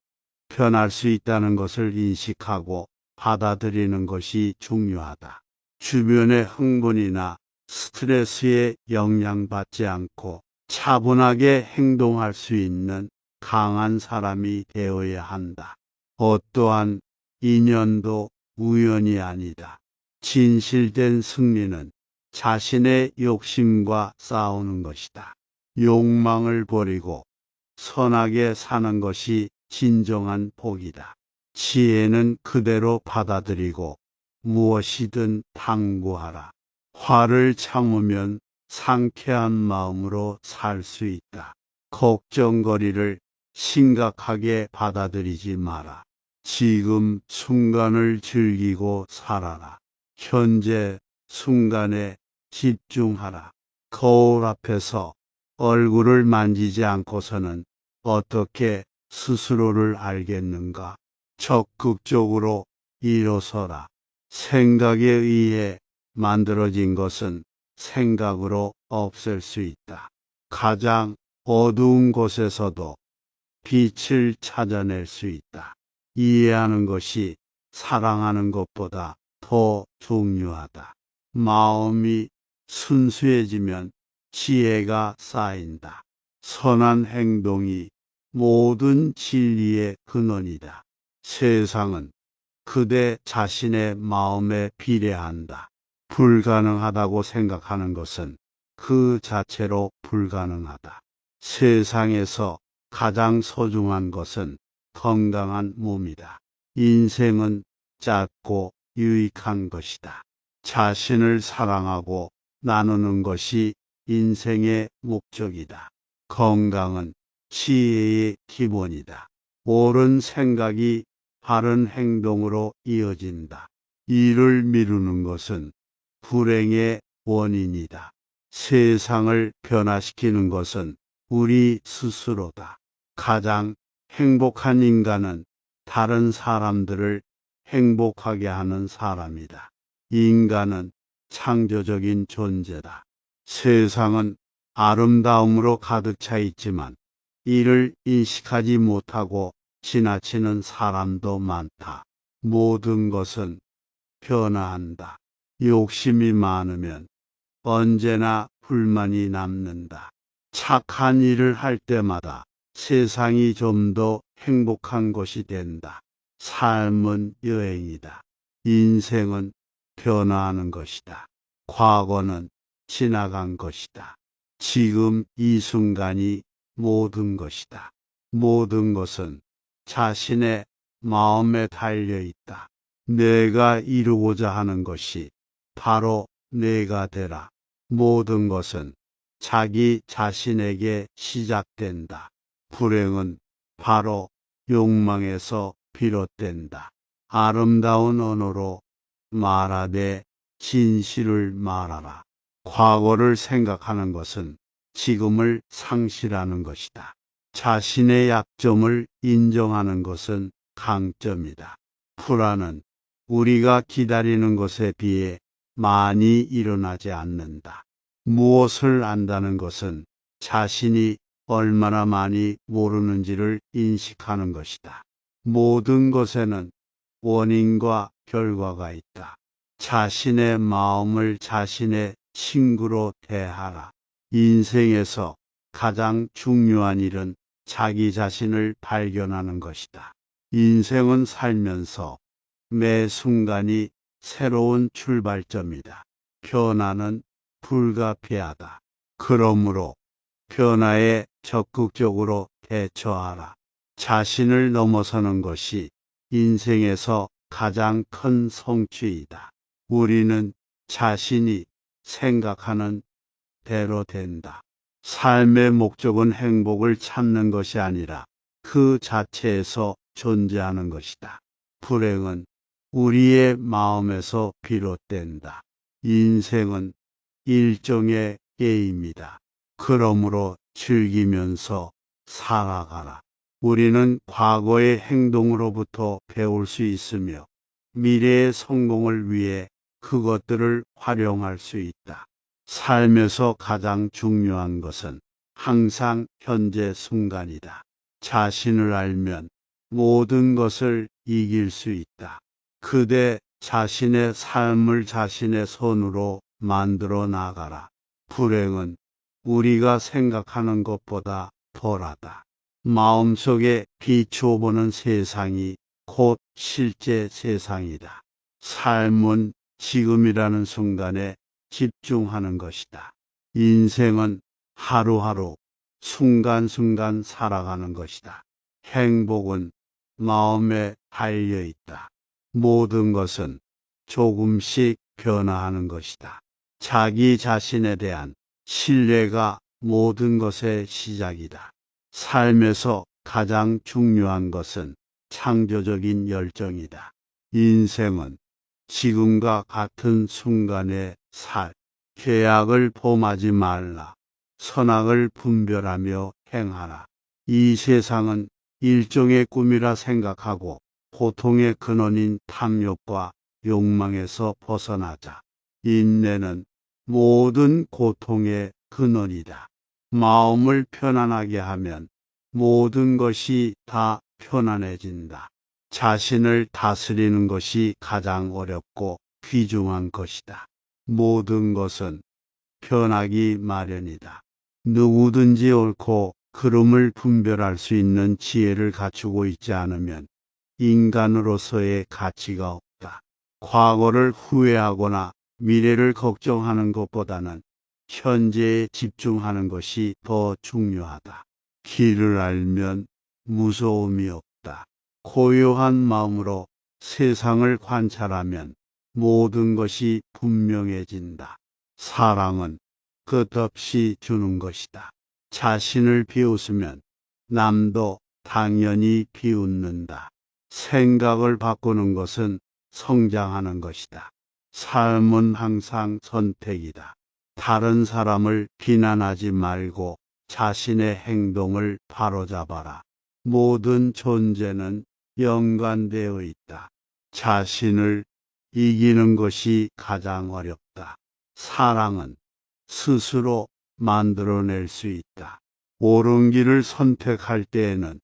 변할 수 있다는 것을 인식하고 받아들이는 것이 중요하다. 주변의 흥분이나 스트레스에 영향받지 않고 차분하게 행동할 수 있는 강한 사람이 되어야 한다. 어떠한 인연도 우연이 아니다. 진실된 승리는 자신의 욕심과 싸우는 것이다. 욕망을 버리고 선하게 사는 것이 진정한 복이다. 지혜는 그대로 받아들이고 무엇이든 탐구하라. 화를 참으면 상쾌한 마음으로 살 수 있다. 걱정거리를 심각하게 받아들이지 마라. 지금 순간을 즐기고 살아라. 현재 순간에 집중하라. 거울 앞에서 얼굴을 만지지 않고서는 어떻게 스스로를 알겠는가? 적극적으로 일어서라. 생각에 의해 만들어진 것은 생각으로 없앨 수 있다. 가장 어두운 곳에서도 빛을 찾아낼 수 있다. 이해하는 것이 사랑하는 것보다 더 중요하다. 마음이 순수해지면 지혜가 쌓인다. 선한 행동이 모든 진리의 근원이다. 세상은 그대 자신의 마음에 비례한다. 불가능하다고 생각하는 것은 그 자체로 불가능하다. 세상에서 가장 소중한 것은 건강한 몸이다. 인생은 짧고 유익한 것이다. 자신을 사랑하고 나누는 것이 인생의 목적이다. 건강은 지혜의 기본이다. 옳은 생각이 바른 행동으로 이어진다. 일을 미루는 것은 불행의 원인이다. 세상을 변화시키는 것은 우리 스스로다. 가장 행복한 인간은 다른 사람들을 행복하게 하는 사람이다. 인간은 창조적인 존재다. 세상은 아름다움으로 가득 차 있지만 이를 인식하지 못하고 지나치는 사람도 많다. 모든 것은 변화한다. 욕심이 많으면 언제나 불만이 남는다. 착한 일을 할 때마다 세상이 좀 더 행복한 것이 된다. 삶은 여행이다. 인생은 변화하는 것이다. 과거는 지나간 것이다. 지금 이 순간이 모든 것이다. 모든 것은 자신의 마음에 달려 있다. 내가 이루고자 하는 것이 바로 내가 되라. 모든 것은 자기 자신에게 시작된다. 불행은 바로 욕망에서 비롯된다. 아름다운 언어로 말하되 진실을 말하라. 과거를 생각하는 것은 지금을 상실하는 것이다. 자신의 약점을 인정하는 것은 강점이다. 불안은 우리가 기다리는 것에 비해 많이 일어나지 않는다. 무엇을 안다는 것은 자신이 얼마나 많이 모르는지를 인식하는 것이다. 모든 것에는 원인과 결과가 있다. 자신의 마음을 자신의 친구로 대하라. 인생에서 가장 중요한 일은 자기 자신을 발견하는 것이다. 인생은 살면서 매 순간이 새로운 출발점이다. 변화는 불가피하다. 그러므로 변화에 적극적으로 대처하라. 자신을 넘어서는 것이 인생에서 가장 큰 성취이다. 우리는 자신이 생각하는 대로 된다. 삶의 목적은 행복을 찾는 것이 아니라 그 자체에서 존재하는 것이다. 불행은 우리의 마음에서 비롯된다. 인생은 일종의 게임이다. 그러므로 즐기면서 살아가라. 우리는 과거의 행동으로부터 배울 수 있으며 미래의 성공을 위해 그것들을 활용할 수 있다. 삶에서 가장 중요한 것은 항상 현재 순간이다. 자신을 알면 모든 것을 이길 수 있다. 그대 자신의 삶을 자신의 손으로 만들어 나가라. 불행은 우리가 생각하는 것보다 덜하다. 마음속에 비추어보는 세상이 곧 실제 세상이다. 삶은 지금이라는 순간에 집중하는 것이다. 인생은 하루하루 순간순간 살아가는 것이다. 행복은 마음에 달려 있다. 모든 것은 조금씩 변화하는 것이다. 자기 자신에 대한 신뢰가 모든 것의 시작이다. 삶에서 가장 중요한 것은 창조적인 열정이다. 인생은 지금과 같은 순간에 계약을 범하지 말라. 선악을 분별하며 행하라. 이 세상은 일종의 꿈이라 생각하고 고통의 근원인 탐욕과 욕망에서 벗어나자. 인내는 모든 고통의 근원이다. 마음을 편안하게 하면 모든 것이 다 편안해진다. 자신을 다스리는 것이 가장 어렵고 귀중한 것이다. 모든 것은 변하기 마련이다. 누구든지 옳고 그름을 분별할 수 있는 지혜를 갖추고 있지 않으면 인간으로서의 가치가 없다. 과거를 후회하거나 미래를 걱정하는 것보다는 현재에 집중하는 것이 더 중요하다. 길을 알면 무서움이 없다. 고요한 마음으로 세상을 관찰하면 모든 것이 분명해진다. 사랑은 끝없이 주는 것이다. 자신을 비웃으면 남도 당연히 비웃는다. 생각을 바꾸는 것은 성장하는 것이다. 삶은 항상 선택이다. 다른 사람을 비난하지 말고 자신의 행동을 바로잡아라. 모든 존재는 연관되어 있다. 자신을 이기는 것이 가장 어렵다. 사랑은 스스로 만들어낼 수 있다. 옳은 길을 선택할 때에는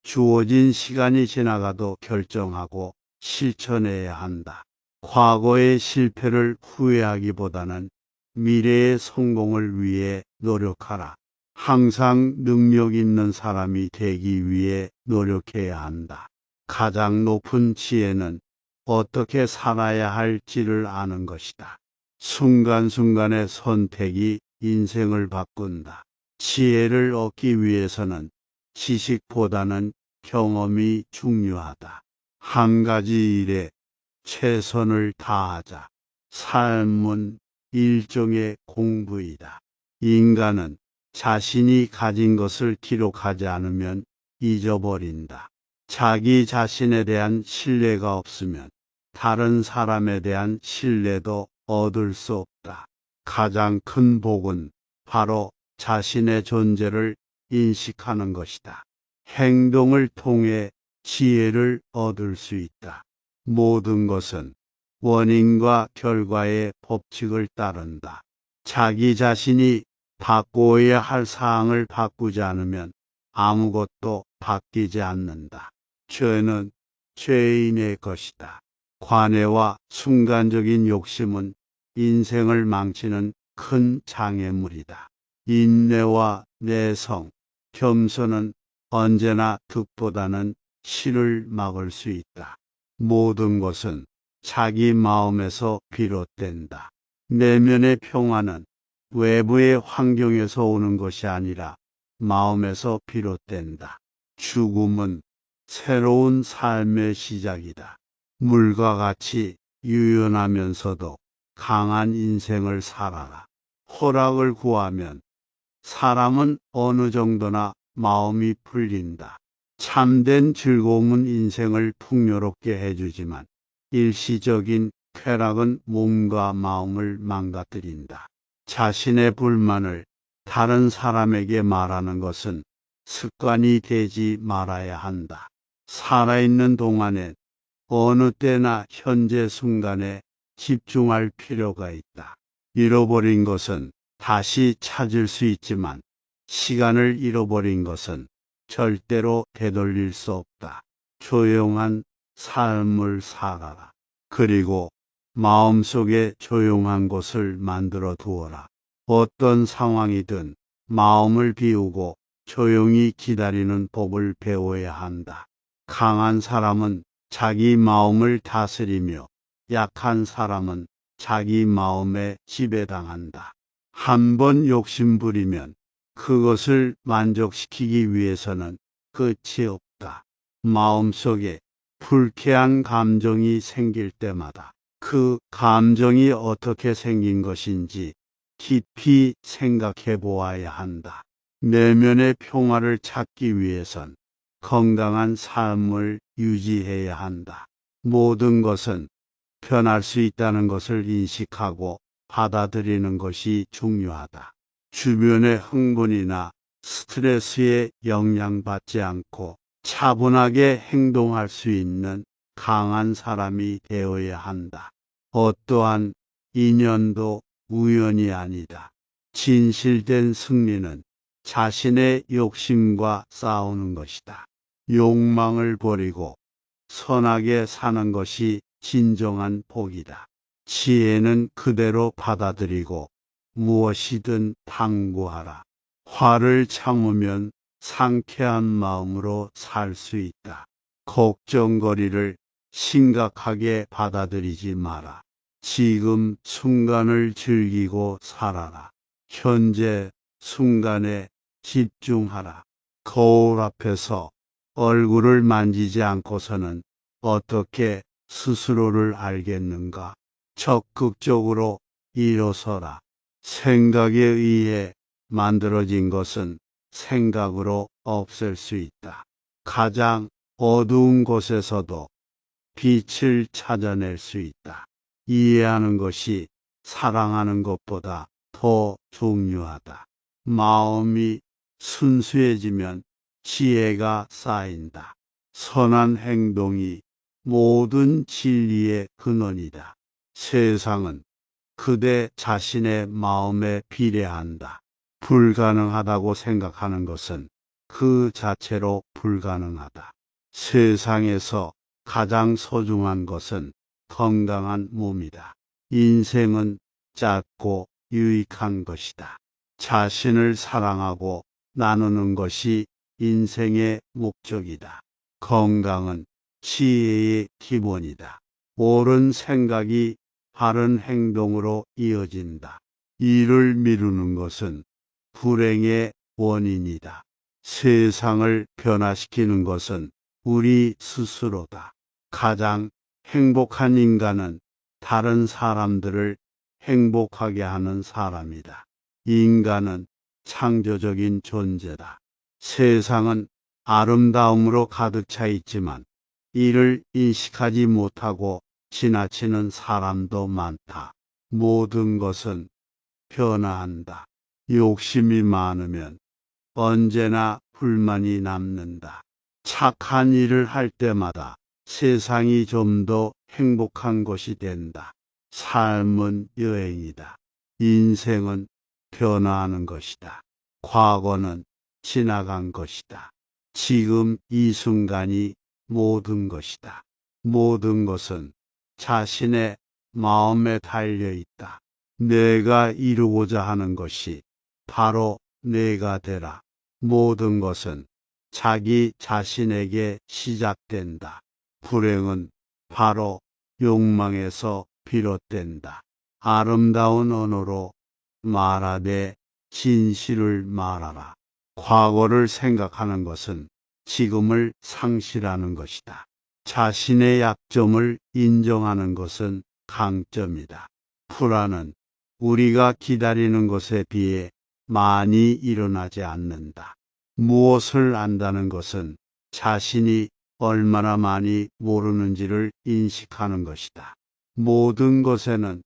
주어진 시간이 지나가도 결정하고 실천해야 한다. 과거의 실패를 후회하기보다는 미래의 성공을 위해 노력하라. 항상 능력 있는 사람이 되기 위해 노력해야 한다. 가장 높은 지혜는 어떻게 살아야 할지를 아는 것이다. 순간순간의 선택이 인생을 바꾼다. 지혜를 얻기 위해서는 지식보다는 경험이 중요하다. 한 가지 일에 최선을 다하자. 삶은 일종의 공부이다. 인간은 자신이 가진 것을 기록하지 않으면 잊어버린다. 자기 자신에 대한 신뢰가 없으면 다른 사람에 대한 신뢰도 얻을 수 없다. 가장 큰 복은 바로 자신의 존재를 인식하는 것이다. 행동을 통해 지혜를 얻을 수 있다. 모든 것은 원인과 결과의 법칙을 따른다. 자기 자신이 바꾸어야 할 사항을 바꾸지 않으면 아무것도 바뀌지 않는다. 죄는 죄인의 것이다. 관해와 순간적인 욕심은 인생을 망치는 큰 장애물이다. 인내와 내성, 겸손은 언제나 득보다는 실을 막을 수 있다. 모든 것은 자기 마음에서 비롯된다. 내면의 평화는 외부의 환경에서 오는 것이 아니라 마음에서 비롯된다. 죽음은 새로운 삶의 시작이다. 물과 같이 유연하면서도 강한 인생을 살아라. 허락을 구하면 사람은 어느 정도나 마음이 풀린다. 참된 즐거움은 인생을 풍요롭게 해주지만 일시적인 쾌락은 몸과 마음을 망가뜨린다. 자신의 불만을 다른 사람에게 말하는 것은 습관이 되지 말아야 한다. 살아있는 동안엔 어느 때나 현재 순간에 집중할 필요가 있다. 잃어버린 것은 다시 찾을 수 있지만 시간을 잃어버린 것은 절대로 되돌릴 수 없다. 조용한 삶을 살아라. 그리고 마음속에 조용한 곳을 만들어 두어라. 어떤 상황이든 마음을 비우고 조용히 기다리는 법을 배워야 한다. 강한 사람은 자기 마음을 다스리며 약한 사람은 자기 마음에 지배당한다. 한 번 욕심부리면 그것을 만족시키기 위해서는 끝이 없다. 마음속에 불쾌한 감정이 생길 때마다 그 감정이 어떻게 생긴 것인지 깊이 생각해 보아야 한다. 내면의 평화를 찾기 위해선 건강한 삶을 유지해야 한다. 모든 것은 변할 수 있다는 것을 인식하고 받아들이는 것이 중요하다. 주변의 흥분이나 스트레스에 영향받지 않고 차분하게 행동할 수 있는 강한 사람이 되어야 한다. 어떠한 인연도 우연이 아니다. 진실된 승리는 자신의 욕심과 싸우는 것이다. 욕망을 버리고 선하게 사는 것이 진정한 복이다. 지혜는 그대로 받아들이고 무엇이든 탐구하라. 화를 참으면 상쾌한 마음으로 살 수 있다. 걱정거리를 심각하게 받아들이지 마라. 지금 순간을 즐기고 살아라. 현재 순간에 집중하라. 거울 앞에서 얼굴을 만지지 않고서는 어떻게 스스로를 알겠는가? 적극적으로 일어서라. 생각에 의해 만들어진 것은 생각으로 없앨 수 있다. 가장 어두운 곳에서도 빛을 찾아낼 수 있다. 이해하는 것이 사랑하는 것보다 더 중요하다. 마음이 순수해지면 지혜가 쌓인다. 선한 행동이 모든 진리의 근원이다. 세상은 그대 자신의 마음에 비례한다. 불가능하다고 생각하는 것은 그 자체로 불가능하다. 세상에서 가장 소중한 것은 건강한 몸이다. 인생은 짧고 유익한 것이다. 자신을 사랑하고 나누는 것이 인생의 목적이다. 건강은 지혜의 기본이다. 옳은 생각이 바른 행동으로 이어진다. 일을 미루는 것은 불행의 원인이다. 세상을 변화시키는 것은 우리 스스로다. 가장 행복한 인간은 다른 사람들을 행복하게 하는 사람이다. 인간은 창조적인 존재다. 세상은 아름다움으로 가득 차 있지만 이를 인식하지 못하고 지나치는 사람도 많다. 모든 것은 변화한다. 욕심이 많으면 언제나 불만이 남는다. 착한 일을 할 때마다 세상이 좀 더 행복한 것이 된다. 삶은 여행이다. 인생은 변화하는 것이다. 과거는 지나간 것이다. 지금 이 순간이 모든 것이다. 모든 것은 자신의 마음에 달려 있다. 내가 이루고자 하는 것이 바로 내가 되라. 모든 것은 자기 자신에게 시작된다. 불행은 바로 욕망에서 비롯된다. 아름다운 언어로 말하되 진실을 말하라. 과거를 생각하는 것은 지금을 상실하는 것이다. 자신의 약점을 인정하는 것은 강점이다. 불안은 우리가 기다리는 것에 비해 많이 일어나지 않는다. 무엇을 안다는 것은 자신이 얼마나 많이 모르는지를 인식하는 것이다. 모든 것에는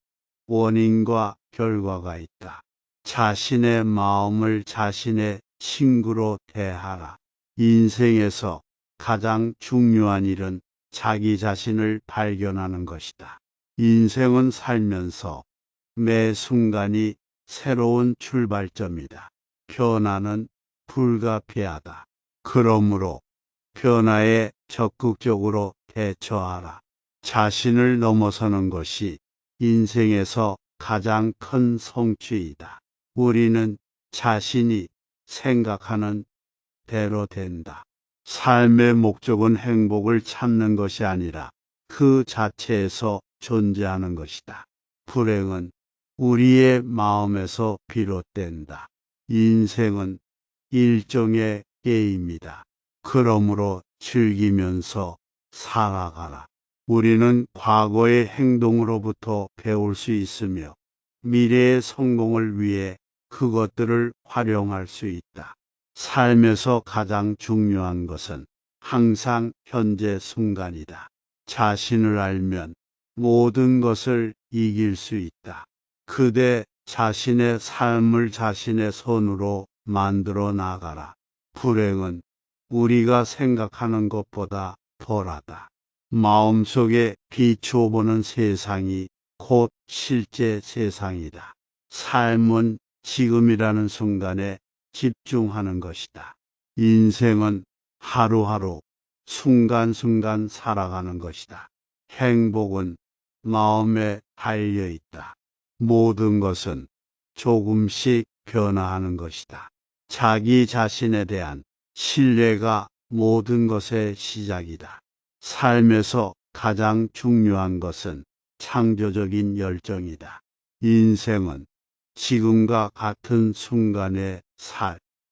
원인과 결과가 있다. 자신의 마음을 자신의 친구로 대하라. 인생에서 가장 중요한 일은 자기 자신을 발견하는 것이다. 인생은 살면서 매 순간이 새로운 출발점이다. 변화는 불가피하다. 그러므로 변화에 적극적으로 대처하라. 자신을 넘어서는 것이 인생에서 가장 큰 성취이다. 우리는 자신이 생각하는 대로 된다. 삶의 목적은 행복을 찾는 것이 아니라 그 자체에서 존재하는 것이다. 불행은 우리의 마음에서 비롯된다. 인생은 일종의 게임이다. 그러므로 즐기면서 살아가라. 우리는 과거의 행동으로부터 배울 수 있으며 미래의 성공을 위해 그것들을 활용할 수 있다. 삶에서 가장 중요한 것은 항상 현재 순간이다. 자신을 알면 모든 것을 이길 수 있다. 그대 자신의 삶을 자신의 손으로 만들어 나가라. 불행은 우리가 생각하는 것보다 덜하다. 마음속에 비추어보는 세상이 곧 실제 세상이다. 삶은 지금이라는 순간에 집중하는 것이다. 인생은 하루하루 순간순간 살아가는 것이다. 행복은 마음에 달려 있다. 모든 것은 조금씩 변화하는 것이다. 자기 자신에 대한 신뢰가 모든 것의 시작이다. 삶에서 가장 중요한 것은 창조적인 열정이다. 인생은 지금과 같은 순간에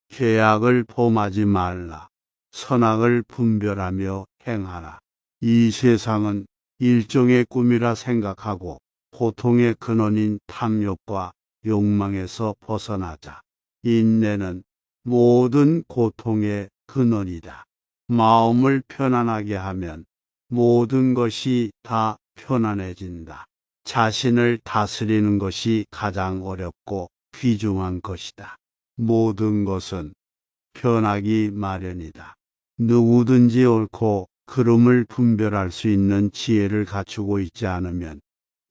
계약을 범하지 말라. 선악을 분별하며 행하라. 이 세상은 일종의 꿈이라 생각하고 고통의 근원인 탐욕과 욕망에서 벗어나자. 인내는 모든 고통의 근원이다. 마음을 편안하게 하면 모든 것이 다 편안해진다. 자신을 다스리는 것이 가장 어렵고 귀중한 것이다. 모든 것은 변하기 마련이다. 누구든지 옳고 그름을 분별할 수 있는 지혜를 갖추고 있지 않으면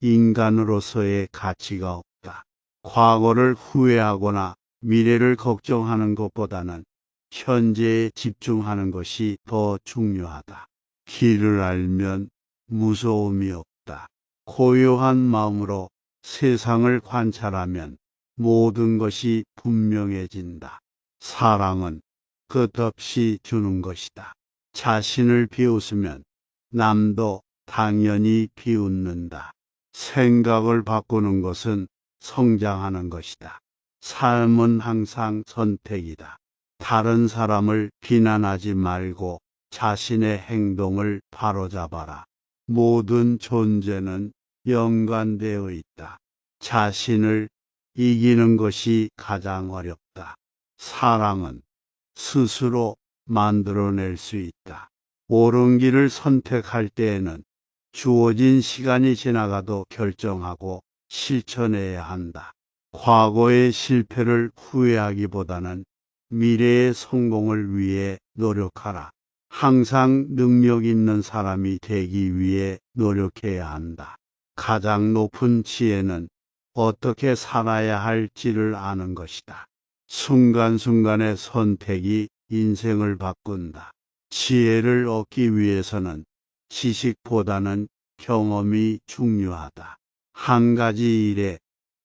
인간으로서의 가치가 없다. 과거를 후회하거나 미래를 걱정하는 것보다는 현재에 집중하는 것이 더 중요하다. 길을 알면 무서움이 없다. 고요한 마음으로 세상을 관찰하면 모든 것이 분명해진다. 사랑은 끝없이 주는 것이다. 자신을 비웃으면 남도 당연히 비웃는다. 생각을 바꾸는 것은 성장하는 것이다. 삶은 항상 선택이다. 다른 사람을 비난하지 말고 자신의 행동을 바로잡아라. 모든 존재는 연관되어 있다. 자신을 이기는 것이 가장 어렵다. 사랑은 스스로 만들어낼 수 있다. 옳은 길을 선택할 때에는 주어진 시간이 지나가도 결정하고 실천해야 한다. 과거의 실패를 후회하기보다는 미래의 성공을 위해 노력하라. 항상 능력 있는 사람이 되기 위해 노력해야 한다. 가장 높은 지혜는 어떻게 살아야 할지를 아는 것이다. 순간순간의 선택이 인생을 바꾼다. 지혜를 얻기 위해서는 지식보다는 경험이 중요하다. 한 가지 일에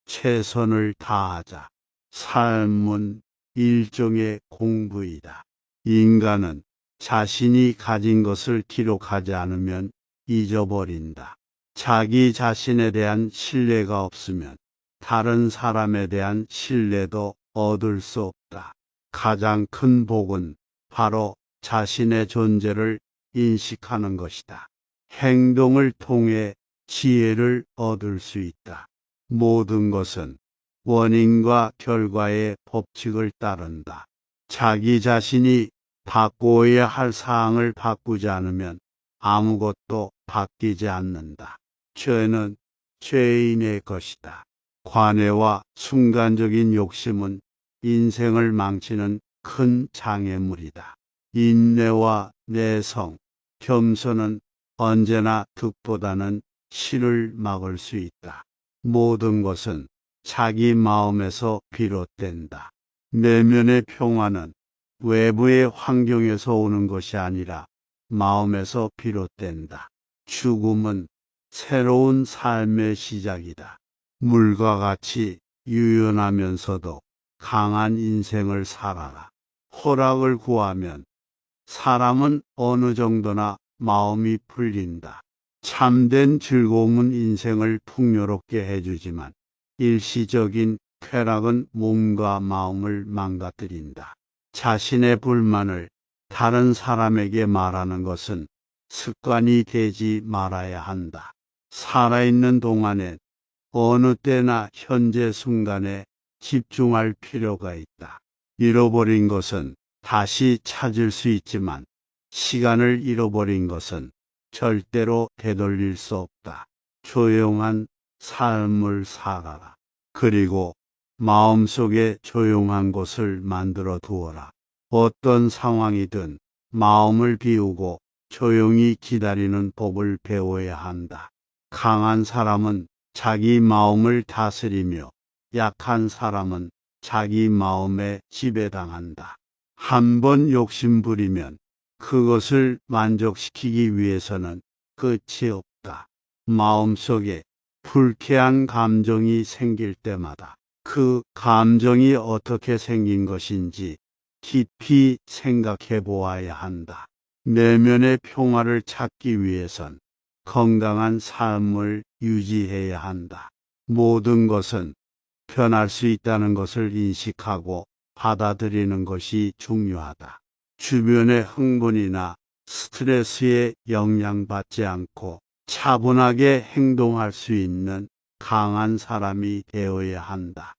최선을 다하자. 삶은 일종의 공부이다. 인간은 자신이 가진 것을 기록하지 않으면 잊어버린다. 자기 자신에 대한 신뢰가 없으면 다른 사람에 대한 신뢰도 얻을 수 없다. 가장 큰 복은 바로 자신의 존재를 인식하는 것이다. 행동을 통해 지혜를 얻을 수 있다. 모든 것은 원인과 결과의 법칙을 따른다. 자기 자신이 바꾸어야 할 사항을 바꾸지 않으면 아무것도 바뀌지 않는다. 죄는 죄인의 것이다. 관해와 순간적인 욕심은 인생을 망치는 큰 장애물이다. 인내와 내성, 겸손은 언제나 득보다는 실을 막을 수 있다. 모든 것은 자기 마음에서 비롯된다. 내면의 평화는 외부의 환경에서 오는 것이 아니라 마음에서 비롯된다. 죽음은 새로운 삶의 시작이다. 물과 같이 유연하면서도 강한 인생을 살아라. 허락을 구하면 사람은 어느 정도나 마음이 풀린다. 참된 즐거움은 인생을 풍요롭게 해주지만 일시적인 쾌락은 몸과 마음을 망가뜨린다. 자신의 불만을 다른 사람에게 말하는 것은 습관이 되지 말아야 한다. 살아있는 동안엔 어느 때나 현재 순간에 집중할 필요가 있다. 잃어버린 것은 다시 찾을 수 있지만 시간을 잃어버린 것은 절대로 되돌릴 수 없다. 조용한 삶을 살아라. 그리고 마음속에 조용한 곳을 만들어 두어라. 어떤 상황이든 마음을 비우고 조용히 기다리는 법을 배워야 한다. 강한 사람은 자기 마음을 다스리며 약한 사람은 자기 마음에 지배당한다. 한 번 욕심부리면 그것을 만족시키기 위해서는 끝이 없다. 마음속에 불쾌한 감정이 생길 때마다 그 감정이 어떻게 생긴 것인지 깊이 생각해 보아야 한다. 내면의 평화를 찾기 위해선 건강한 삶을 유지해야 한다. 모든 것은 변할 수 있다는 것을 인식하고 받아들이는 것이 중요하다. 주변의 흥분이나 스트레스에 영향받지 않고 차분하게 행동할 수 있는 강한 사람이 되어야 한다.